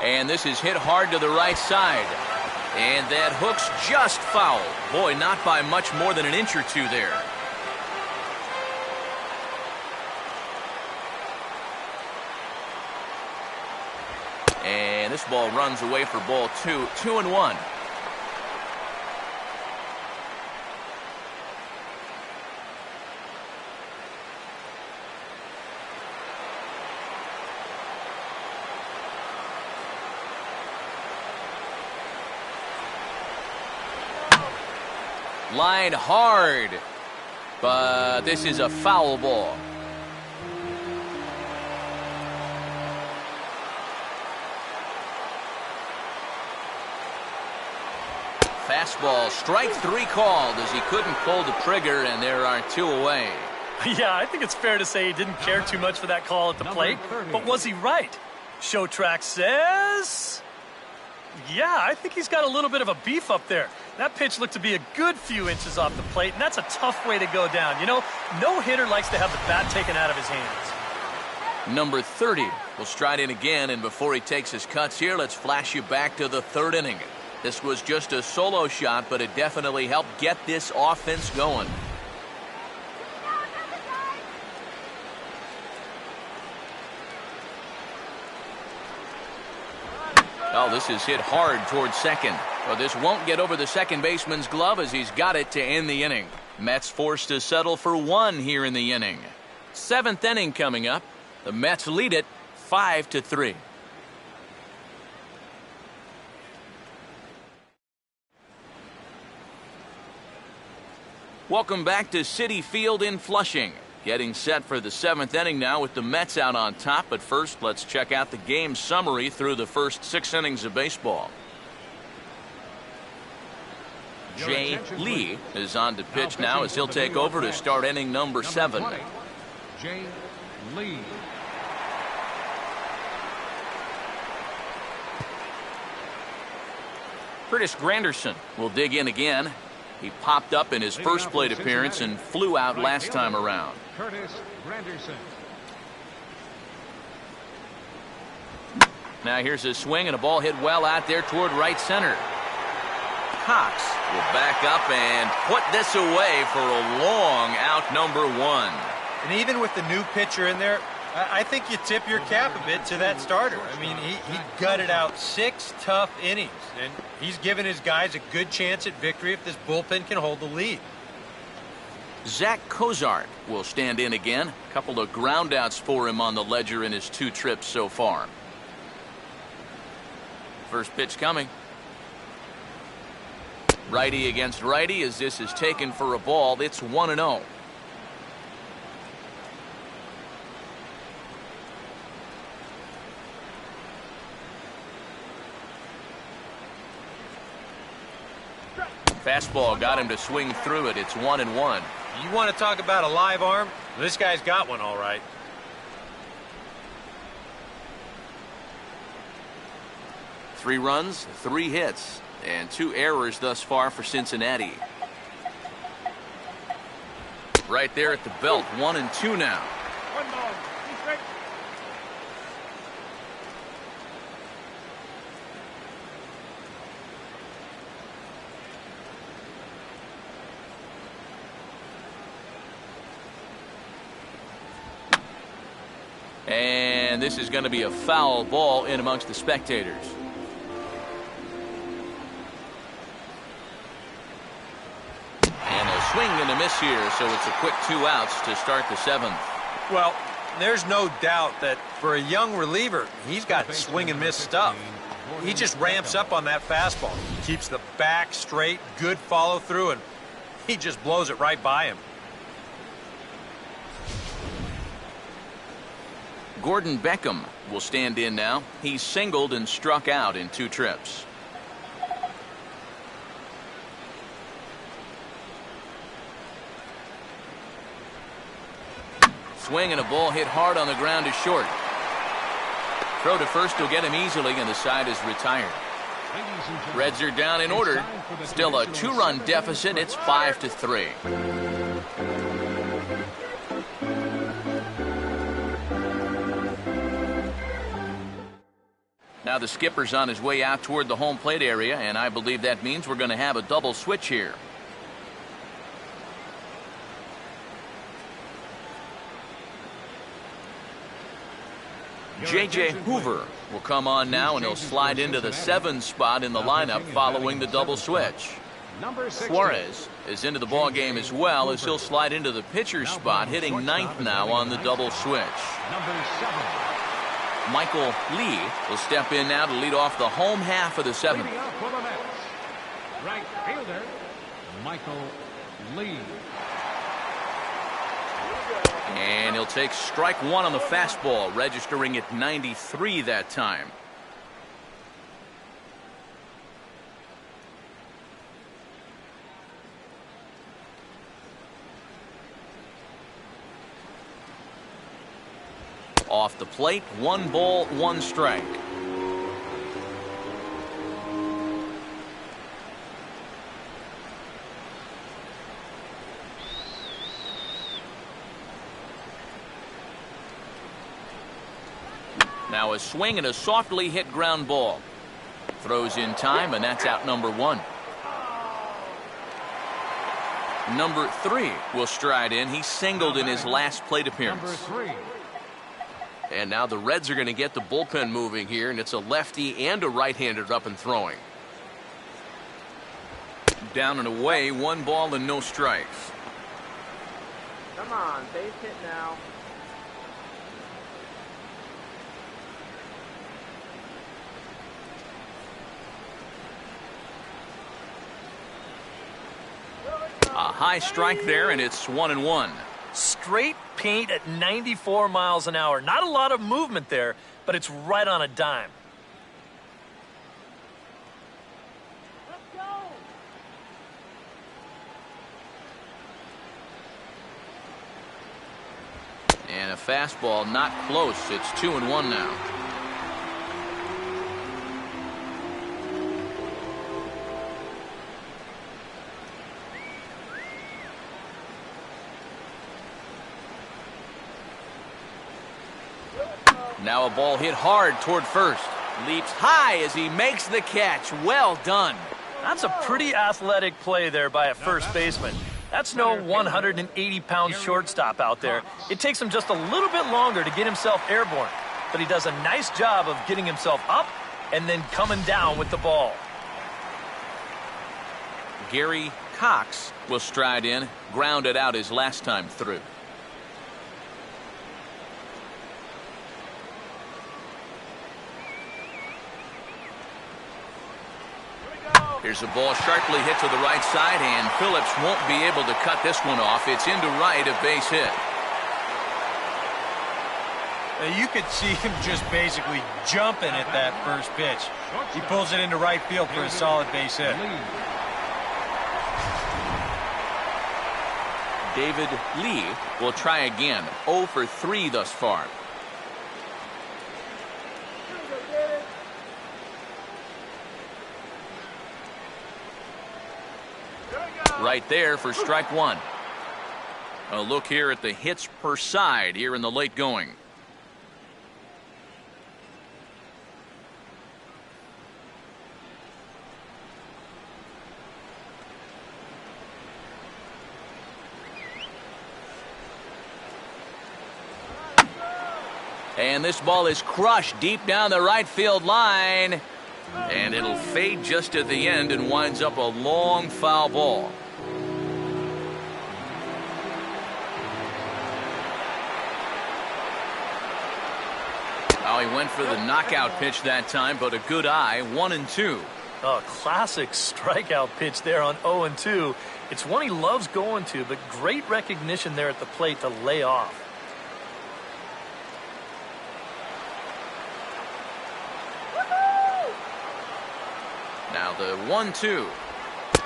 And this is hit hard to the right side. And that hook's just foul. Boy, not by much more than an inch or two there. And this ball runs away for ball two. 2-1. Line hard, but this is a foul ball. Fastball, strike three called as he couldn't pull the trigger, and there are two away. Yeah, I think it's fair to say he didn't care too much for that call at the plate, but was he right? Show track says... Yeah, I think he's got a little bit of a beef up there. That pitch looked to be a good few inches off the plate, and that's a tough way to go down. You know, no hitter likes to have the bat taken out of his hands. Number 30 will stride in again, and before he takes his cuts here, let's flash you back to the third inning. This was just a solo shot, but it definitely helped get this offense going. Oh, this is hit hard towards second. Well, this won't get over the second baseman's glove as he's got it to end the inning. Mets forced to settle for one here in the inning. Seventh inning coming up. The Mets lead it 5-3. Welcome back to Citi Field in Flushing. Getting set for the seventh inning now with the Mets out on top. But first, let's check out the game summary through the first 6 innings of baseball. Jay Lee is on to pitch now as he'll take over to start inning number 7. Jay Lee. Curtis Granderson will dig in again. He popped up in his first plate appearance and flew out last time around. Curtis Granderson. Now here's a swing and a ball hit well out there toward right center. Cox will back up and put this away for a long out number 1. And even with the new pitcher in there, I think you tip your cap a bit to that starter. I mean, he gutted out 6 tough innings, and he's given his guys a good chance at victory if this bullpen can hold the lead. Zach Cozart will stand in again. A couple of groundouts for him on the ledger in his 2 trips so far. First pitch coming. Righty against righty as this is taken for a ball. It's 1-0. Fastball got him to swing through it. It's 1-1. You want to talk about a live arm? This guy's got one all right. Three runs, 3 hits, and 2 errors thus far for Cincinnati. Right there at the belt, 1-2 now. 1 ball. 2 strikes. And this is going to be a foul ball in amongst the spectators. And a swing and a miss here, so it's a quick 2 outs to start the 7th. Well, there's no doubt that for a young reliever, he's got swing and miss stuff. He just ramps up on that fastball. Keeps the back straight, good follow through, and he just blows it right by him. Gordon Beckham will stand in now. He's singled and struck out in 2 trips. Swing and a ball hit hard on the ground to short. Throw to first will get him easily, and the side is retired. Reds are down in order. Still a 2-run deficit. It's 5-3. Now the skipper's on his way out toward the home plate area, and I believe that means we're going to have a double switch here. J.J. Hoover will come on now, and he'll slide into the 7 spot in the lineup following the double switch. Suarez is into the ball game as well, as he'll slide into the pitcher's spot, hitting 9th now on the double switch. Michael Lee will step in now to lead off the home half of the 7th. Right fielder, Michael Lee. And he'll take strike 1 on the fastball, registering at 93 that time. Off the plate, 1 ball, 1 strike. Now a swing and a softly hit ground ball. Throws in time, and that's out number 1. Number 3 will stride in. He singled in his last plate appearance. Number 3. And now the Reds are going to get the bullpen moving here, and it's a lefty and a right-hander up and throwing. Down and away, 1 ball and no strikes. Come on, base hit now. A high strike there, and it's 1-1. Straight paint at 94 miles an hour. Not a lot of movement there, but it's right on a dime. Let's go. And a fastball not close. It's 2-1 now. Now a ball hit hard toward first. Leaps high as he makes the catch. Well done. That's a pretty athletic play there by a first baseman. That's no 180-pound shortstop out there. It takes him just a little bit longer to get himself airborne, but he does a nice job of getting himself up and then coming down with the ball. Gary Cox will stride in, grounded out his last time through. Here's a ball sharply hit to the right side, and Phillips won't be able to cut this one off. It's into right, a base hit. You could see him just basically jumping at that first pitch. He pulls it into right field for a solid base hit. David Lee will try again. 0 for 3 thus far. Right there for strike one. A look here at the hits per side here in the late going. And this ball is crushed deep down the right field line. And it'll fade just at the end and winds up a long foul ball. Oh, he went for the knockout pitch that time, but a good eye. 1-2. A classic strikeout pitch there on 0-2. It's one he loves going to, but great recognition there at the plate to lay off. Now the 1-2.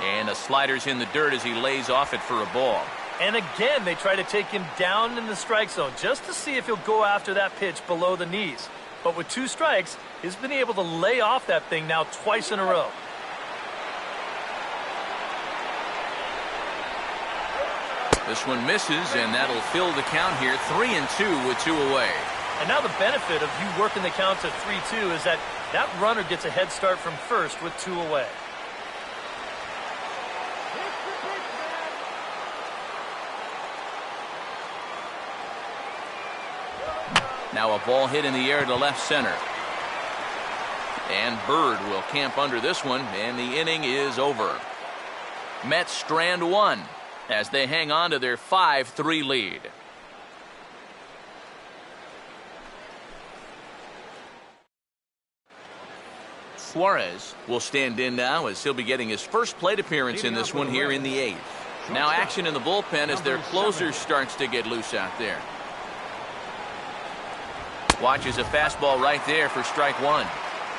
And the slider's in the dirt as he lays off it for a ball. And again, they try to take him down in the strike zone just to see if he'll go after that pitch below the knees. But with 2 strikes, he's been able to lay off that thing now twice in a row. This one misses, and that'll fill the count here. 3-2 with 2 away. And now the benefit of you working the count to 3-2 is that runner gets a head start from first with 2 away. Now a ball hit in the air to left center. And Bird will camp under this one, and the inning is over. Mets strand 1 as they hang on to their 5-3 lead. Suarez will stand in now as he'll be getting his first plate appearance in this one here in the 8th. Now action in the bullpen as their closer starts to get loose out there. Watches a fastball right there for strike 1.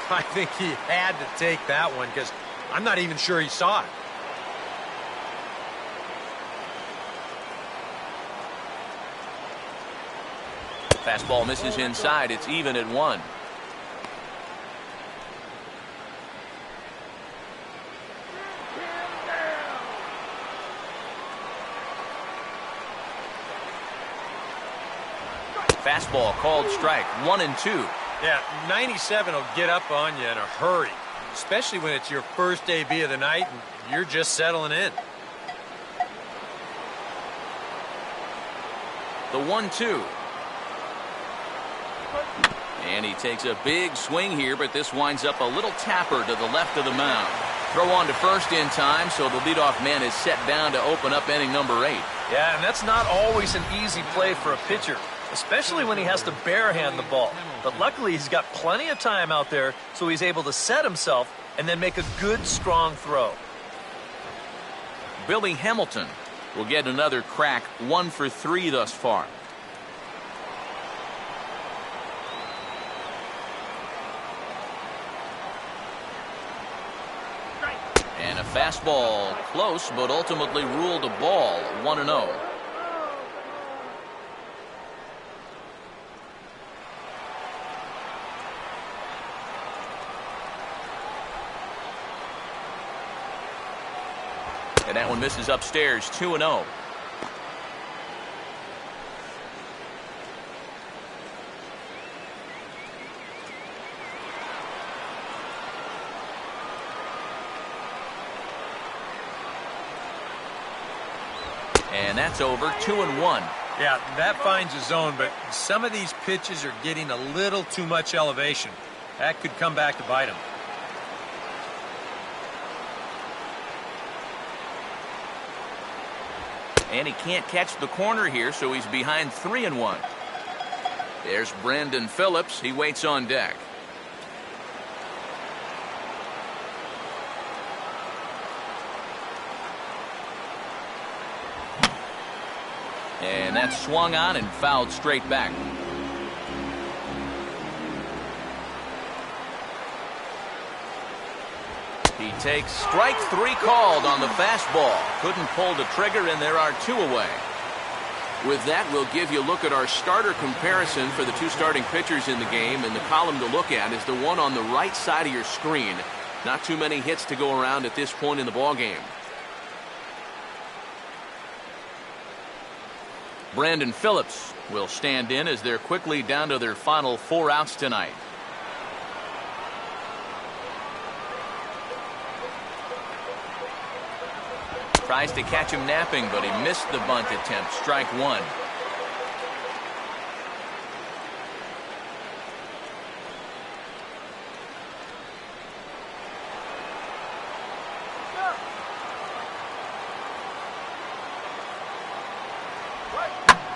I think he had to take that one because I'm not even sure he saw it. Fastball misses inside. It's even at 1. Fastball called strike. 1-2. Yeah, 97 will get up on you in a hurry, especially when it's your first AB of the night and you're just settling in. The 1-2. And he takes a big swing here, but this winds up a little tapper to the left of the mound. Throw on to first in time, so the leadoff man is set down to open up inning number 8. Yeah, and that's not always an easy play for a pitcher, especially when he has to barehand the ball. But luckily, he's got plenty of time out there, so he's able to set himself and then make a good, strong throw. Billy Hamilton will get another crack. 1 for 3 thus far. And a fastball close, but ultimately ruled a ball. 1-0. And that one misses upstairs. 2-0. And that's over. 2-1. Yeah, that finds a zone, but some of these pitches are getting a little too much elevation. That could come back to bite him. And he can't catch the corner here, so he's behind 3-1. There's Brandon Phillips. He waits on deck. And that's swung on and fouled straight back. He takes strike 3 called on the fastball. Couldn't pull the trigger, and there are 2 away. With that, we'll give you a look at our starter comparison for the 2 starting pitchers in the game. And the column to look at is the one on the right side of your screen. Not too many hits to go around at this point in the ballgame. Brandon Phillips will stand in as they're quickly down to their final 4 outs tonight. Tries to catch him napping, but he missed the bunt attempt. Strike 1.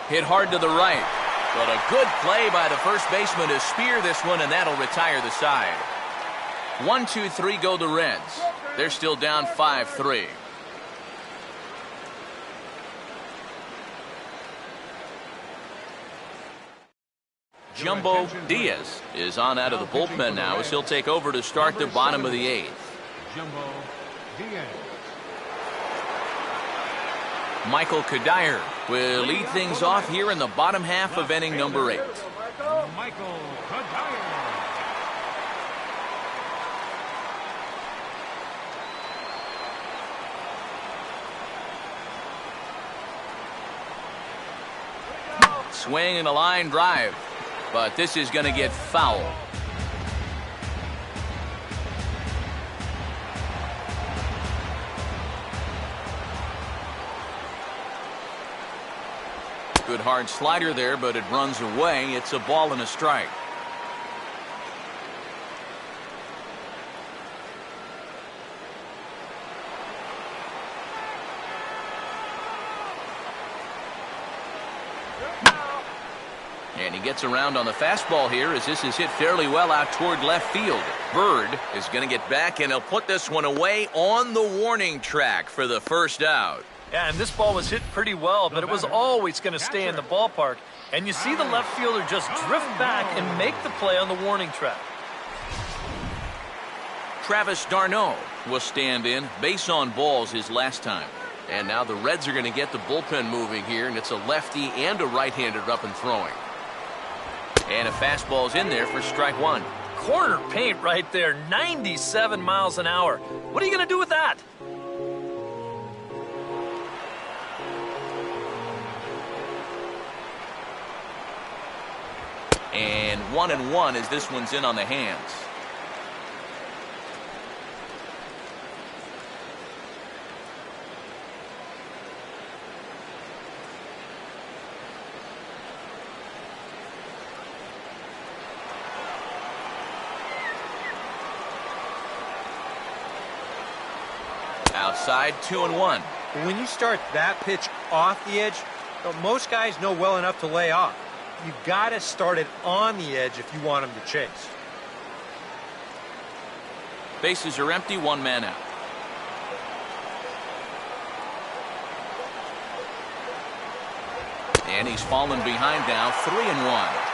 Hit hard to the right, but a good play by the first baseman to spear this one, and that'll retire the side. 1-2-3 go the Reds. They're still down 5-3. Jumbo Diaz is on out of the bullpen now as he'll take over to start the bottom of the 8th. Jumbo Diaz. Michael Kadire will lead things off here in the bottom half of inning number 8. Michael Kadire. Swing and a line drive, but this is going to get foul. Good hard slider there, but it runs away. It's a ball and a strike. And he gets around on the fastball here as this is hit fairly well out toward left field. Bird is going to get back, and he'll put this one away on the warning track for the first out. Yeah, and this ball was hit pretty well, but it was always going to stay in the ballpark. And you see the left fielder just drift back and make the play on the warning track. Travis d'Arnaud will stand in. Base on balls his last time. And now the Reds are going to get the bullpen moving here, and it's a lefty and a right-hander up and throwing. And a fastball's in there for strike 1. Corner paint right there, 97 miles an hour. What are you going to do with that? And 1-1 as this one's in on the hands. Outside, 2-1. When you start that pitch off the edge, most guys know well enough to lay off. You got to start it on the edge if you want him to chase. Bases are empty, 1 man out. And he's fallen behind now, 3-1.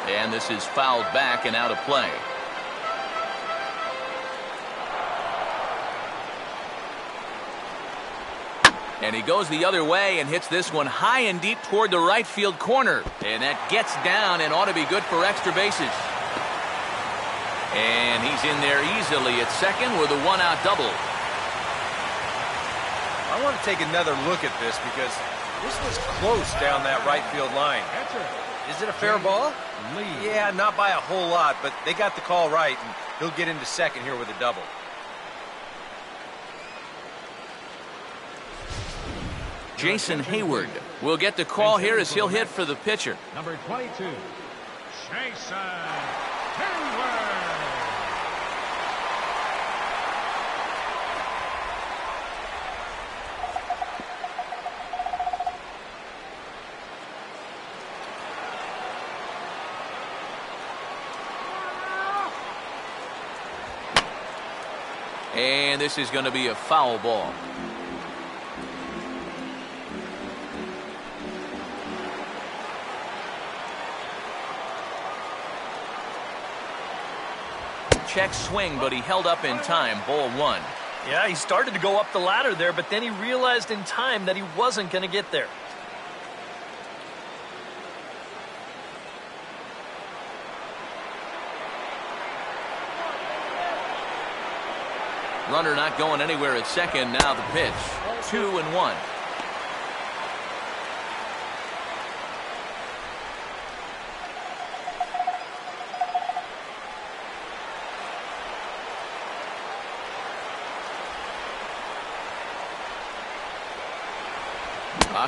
And this is fouled back and out of play. And he goes the other way and hits this one high and deep toward the right field corner. And that gets down and ought to be good for extra bases. And he's in there easily at second with a 1-out double. I want to take another look at this because this was close down that right field line. Is it a fair ball? Yeah, not by a whole lot, but they got the call right, and he'll get into second here with a double. Jason Hayward will get the call here as he'll hit for the pitcher. Number 22, Jason Hayward. And this is going to be a foul ball. Check swing, but he held up in time. Ball one. Yeah, he started to go up the ladder there, but then he realized in time that he wasn't going to get there. Runner not going anywhere at second. Now the pitch. 2-1.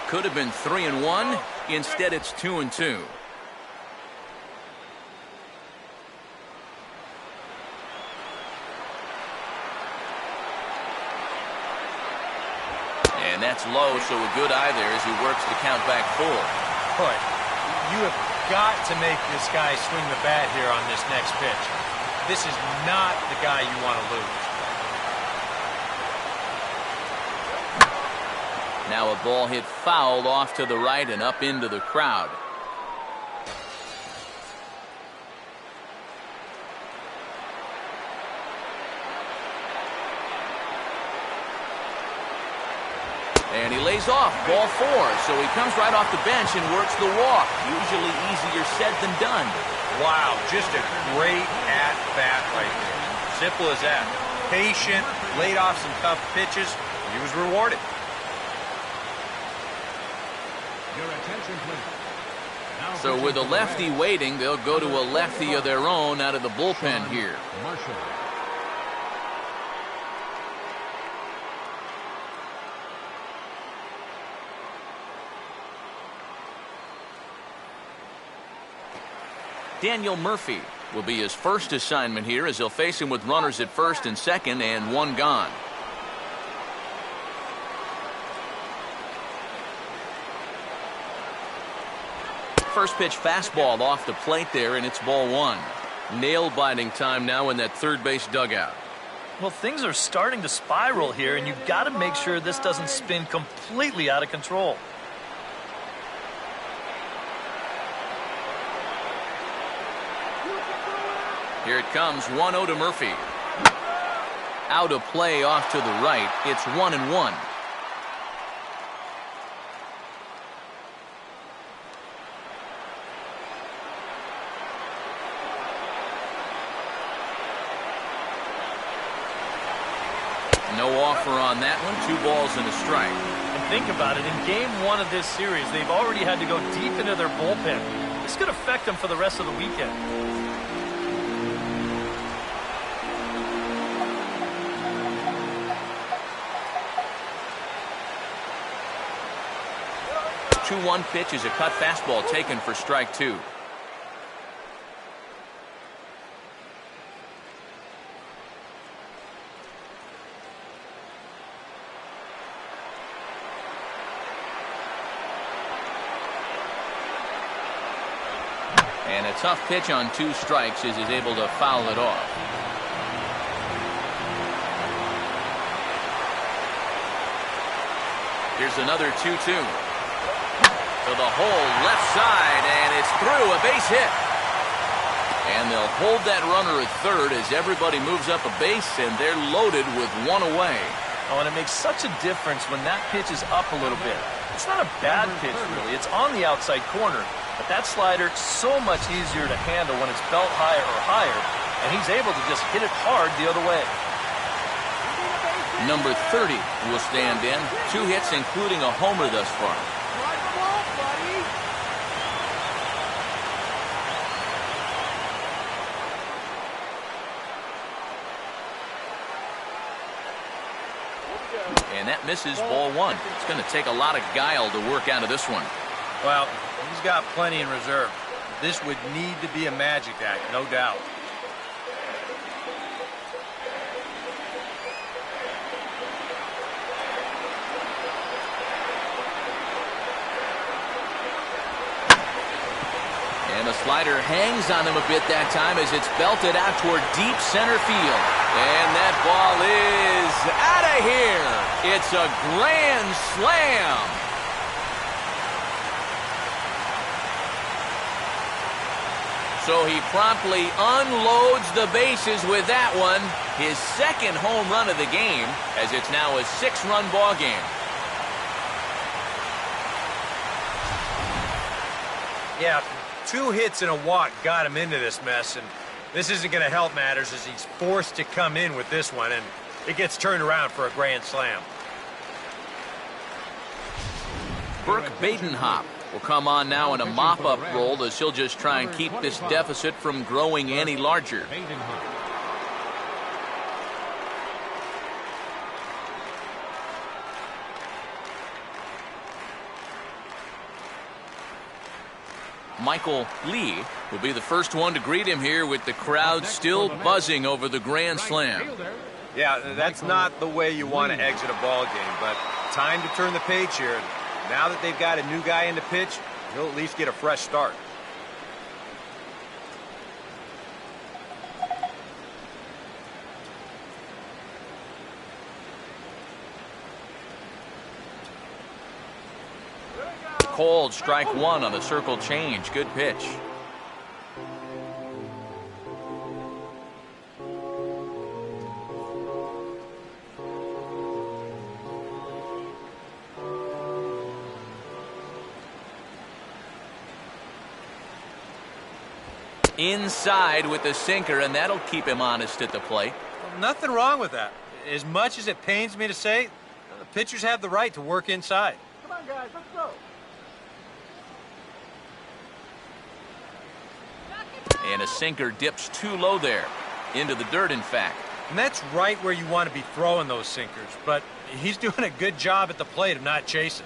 Could have been 3-1. Instead, it's 2-2. And that's low, so a good eye there as he works the count back full. Boy, you have got to make this guy swing the bat here on this next pitch. This is not the guy you want to lose. Now a ball hit foul off to the right and up into the crowd. And he lays off. Ball four. So he comes right off the bench and works the walk. Usually easier said than done. Wow, just a great at-bat right there. Simple as that. Patient, laid off some tough pitches. He was rewarded. Your attention, please. Now So with a lefty waiting, they'll go to a lefty of their own out of the bullpen here. Marshall. Daniel Murphy will be his first assignment here as he'll face him with runners at first and second and one gone. First pitch fastball off the plate there, and it's ball one. Nail-biting time now in that third base dugout. Well, things are starting to spiral here, and you've got to make sure this doesn't spin completely out of control. Here it comes, 1-0 to Murphy. Out of play off to the right. It's 1-1. No offer on that one. 2 balls and a strike. And think about it. In game one of this series, they've already had to go deep into their bullpen. This could affect them for the rest of the weekend. 2-1 pitch is a cut fastball taken for strike 2. And a tough pitch on 2 strikes as he's able to foul it off. Here's another 2-2. To the hole, left side, and it's through, a base hit. And they'll hold that runner at third as everybody moves up a base, and they're loaded with 1 away. Oh, and it makes such a difference when that pitch is up a little bit. It's not a bad pitch, really. It's on the outside corner. But that slider, so much easier to handle when it's belt high or higher, and he's able to just hit it hard the other way. Number 30 will stand in. 2 hits, including a homer thus far. And that misses ball one. It's going to take a lot of guile to work out of this one. Well, he's got plenty in reserve. This would need to be a magic act, no doubt. And the slider hangs on him a bit that time as it's belted out toward deep center field. And that ball is out of here. It's a grand slam. So he promptly unloads the bases with that one. His second home run of the game, as it's now a 6-run ball game. Yeah, 2 hits and a walk got him into this mess, and this isn't going to help matters as he's forced to come in with this one, and it gets turned around for a grand slam. Burke Badenhop will come on now in a mop-up role as he'll just try and keep this deficit from growing any larger. Michael Lee will be the first one to greet him here with the crowd still buzzing over the grand slam. Yeah, that's not the way you want to exit a ball game, but time to turn the page here. Now that they've got a new guy in the pitch, he'll at least get a fresh start. Cold, strike one on the circle change. Good pitch. Inside with the sinker, and that'll keep him honest at the plate. Well, nothing wrong with that. As much as it pains me to say, the pitchers have the right to work inside. Come on, guys, let's go. And a sinker dips too low there. Into the dirt, in fact. And that's right where you want to be throwing those sinkers, but he's doing a good job at the plate of not chasing.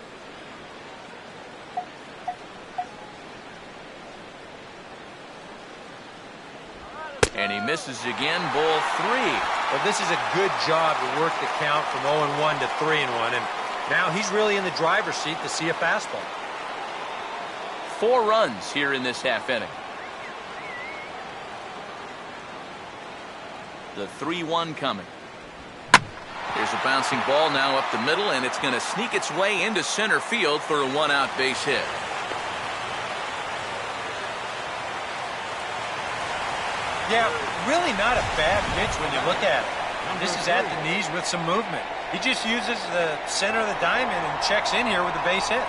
And he misses again, ball 3. Well, this is a good job to work the count from 0-1 to 3-1, and now he's really in the driver's seat to see a fastball. 4 runs here in this half inning. The 3-1 coming. Here's a bouncing ball now up the middle, and it's going to sneak its way into center field for a 1-out base hit. Yeah, really not a bad pitch when you look at it. This is at the knees with some movement. He just uses the center of the diamond and checks in here with a base hit.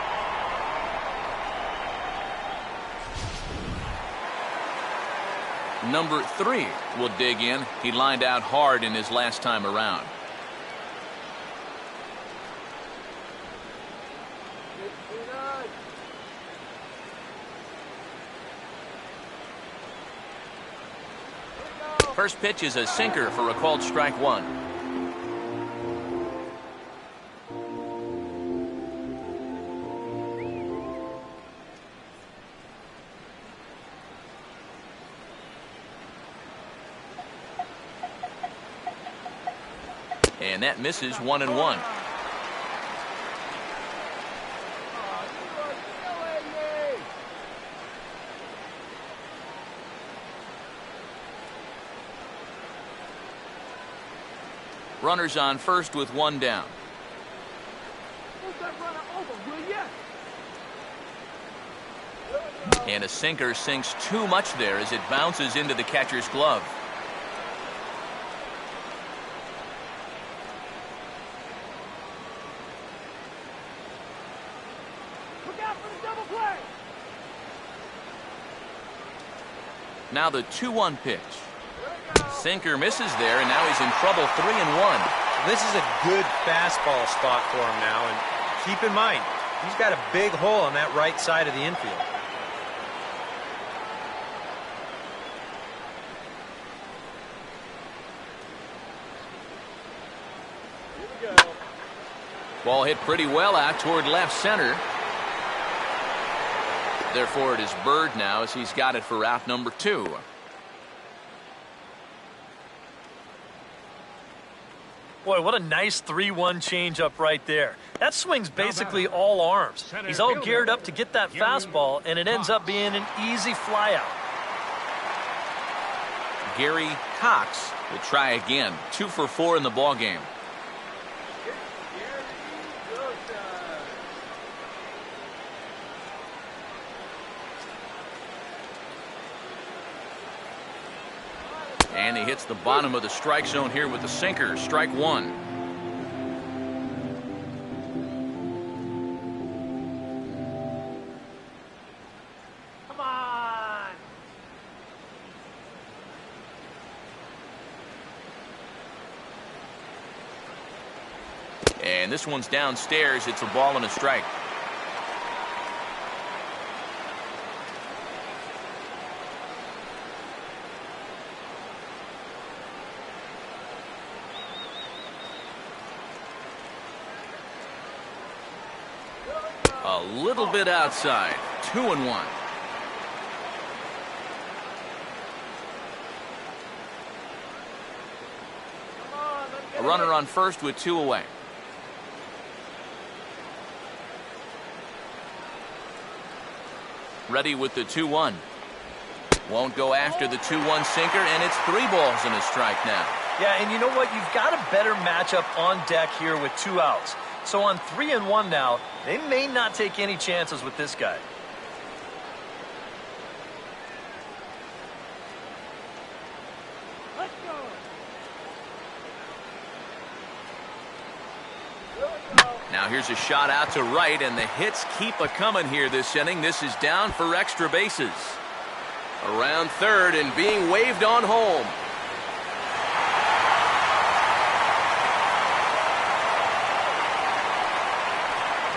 Number 3 will dig in. He lined out hard in his last time around. First pitch is a sinker for a called strike 1. And that misses 1-1. Runners on first with 1 down. And a sinker sinks too much there as it bounces into the catcher's glove. Look out for the double play. Now the 2-1 pitch. Sinker misses there, and now he's in trouble. 3-1. This is a good fastball spot for him now, and keep in mind, he's got a big hole on that right side of the infield. Here we go. Ball hit pretty well out toward left center. Therefore, it is Bird now as he's got it for out number 2. Boy, what a nice 3-1 changeup right there. That swing's basically all arms. He's all geared up to get that fastball, and it ends up being an easy flyout. Gary Cox will try again. 2 for 4 in the ballgame. And he hits the bottom of the strike zone here with the sinker. Strike 1. Come on. And this one's downstairs. It's a ball and a strike. A little bit outside. 2-1. A runner on first with 2 away. Ready with the 2-1. Won't go after the 2-1 sinker, and it's 3 balls and a strike now. Yeah, and you know what? You've got a better matchup on deck here with 2 outs. So on 3-1 now, they may not take any chances with this guy. Let's go. Now here's a shot out to right, and the hits keep a-coming here this inning. This is down for extra bases. Around third and being waved on home.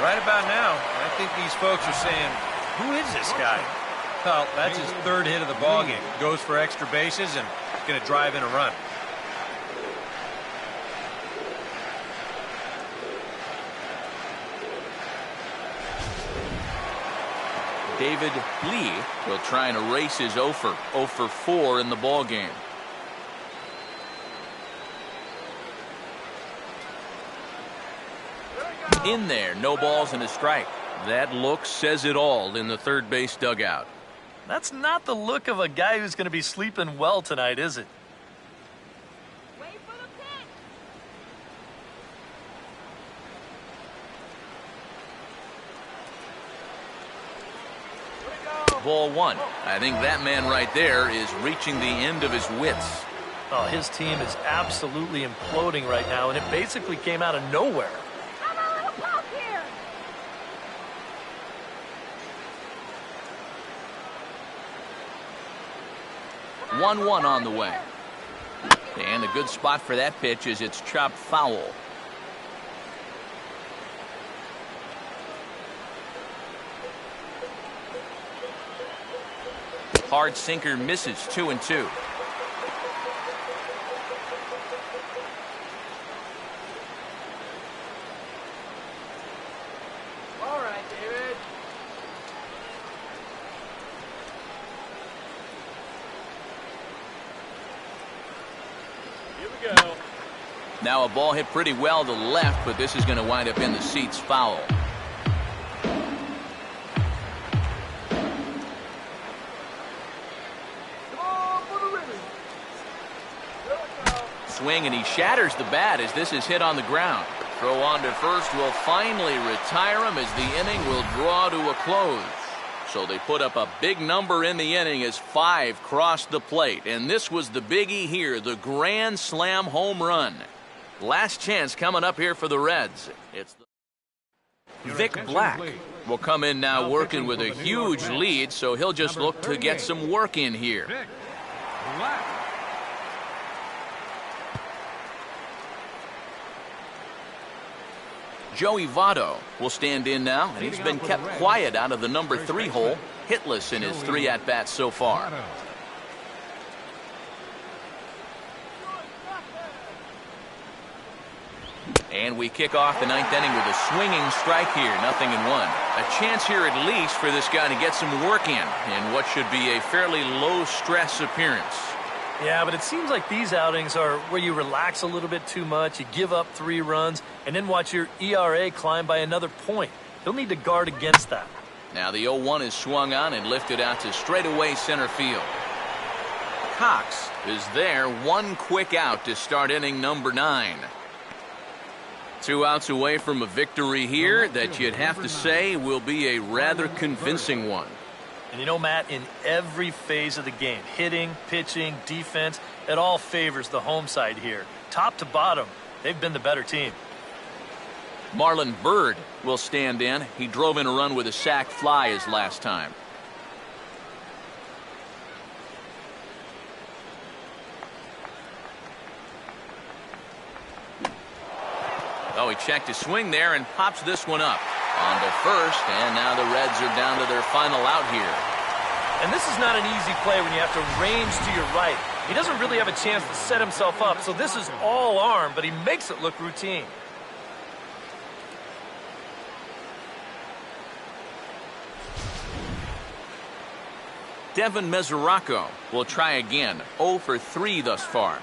Right about now, I think these folks are saying, who is this guy? Well, that's his 3rd hit of the ballgame. Goes for extra bases and going to drive in a run. David Lee will try and erase his 0 for 4 in the ballgame. In there, no balls and a strike. That look says it all in the third base dugout. That's not the look of a guy who's going to be sleeping well tonight, is it? Wait for the pitch. Ball 1. I think that man right there is reaching the end of his wits. Oh, his team is absolutely imploding right now, and it basically came out of nowhere. 1-1 on the way. And a good spot for that pitch is it's chopped foul. Hard sinker misses. 2-2. All right, David. Here we go. Now a ball hit pretty well to left, but this is going to wind up in the seats. Foul. Swing, and he shatters the bat as this is hit on the ground. Throw on to first will finally retire him as the inning will draw to a close. So they put up a big number in the inning as 5 crossed the plate. And this was the biggie here, the grand slam home run. Last chance coming up here for the Reds. It's Vic Black will come in now working with a huge lead, so he'll just look to get some work in here. Vic Black. Joey Votto will stand in now, and he's been kept quiet out of the number 3 hole, hitless in his 3 at-bats so far. And we kick off the ninth inning with a swinging strike here, 0-1. A chance here at least for this guy to get some work in what should be a fairly low-stress appearance. Yeah, but it seems like these outings are where you relax a little bit too much, you give up 3 runs, and then watch your ERA climb by another point. He'll need to guard against that. Now the 0-1 is swung on and lifted out to straightaway center field. Cox is there, 1 quick out to start inning number 9. 2 outs away from a victory here that you'd have to say will be a rather convincing one. And you know, Matt, in every phase of the game, hitting, pitching, defense, it all favors the home side here. Top to bottom, they've been the better team. Marlon Byrd will stand in. He drove in a run with a sac fly his last time. Oh, he checked his swing there and pops this one up. On to first, and now the Reds are down to their final out here. And this is not an easy play when you have to range to your right. He doesn't really have a chance to set himself up, so this is all arm, but he makes it look routine. Devin Mesoraco will try again. 0 for 3 thus far.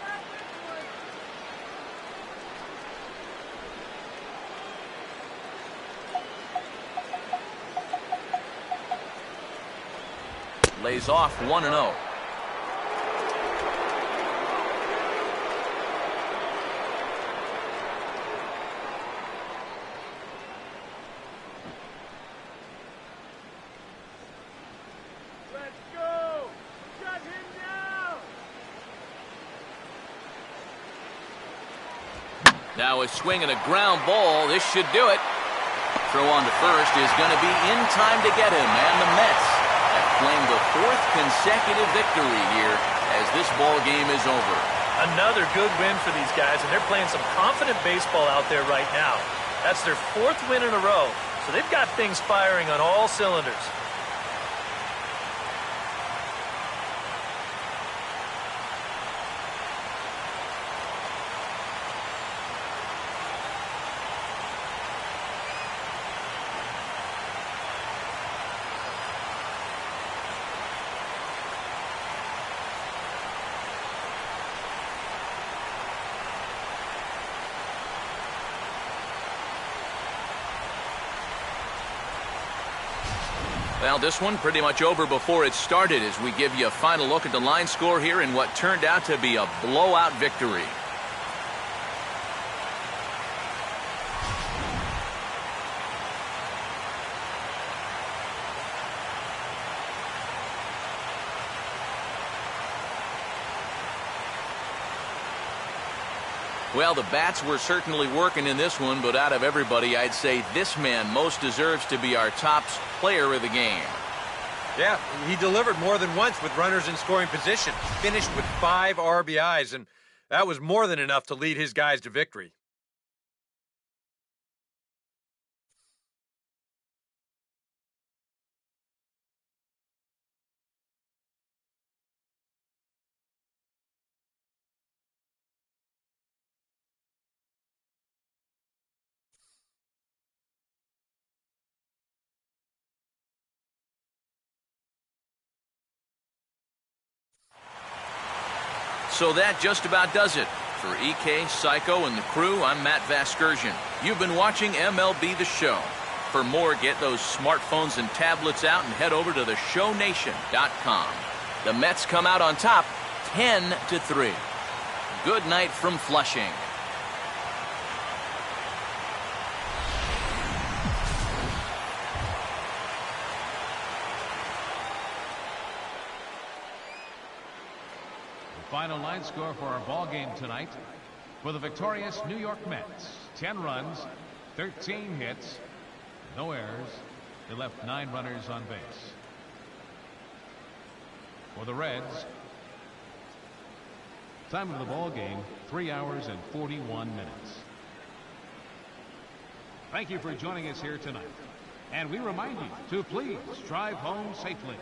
Lays off 1-0. Now a swing and a ground ball. This should do it. Throw on to first is going to be in time to get him. And the Mets have claimed the 4th consecutive victory here as this ball game is over. Another good win for these guys, and they're playing some confident baseball out there right now. That's their 4th win in a row, so they've got things firing on all cylinders. Well, this one pretty much over before it started as we give you a final look at the line score here in what turned out to be a blowout victory. Well, the bats were certainly working in this one, but out of everybody, I'd say this man most deserves to be our top player of the game. Yeah, he delivered more than once with runners in scoring position. Finished with 5 RBIs, and that was more than enough to lead his guys to victory. So that just about does it. For EK, Psycho, and the crew, I'm Matt Vasgersian. You've been watching MLB The Show. For more, get those smartphones and tablets out and head over to theshownation.com. The Mets come out on top 10-3. Good night from Flushing. Final line score for our ball game tonight. For the victorious New York Mets, 10 runs, 13 hits, no errors. They left 9 runners on base. For the Reds, time of the ball game, 3 hours and 41 minutes. Thank you for joining us here tonight. And we remind you to please drive home safely.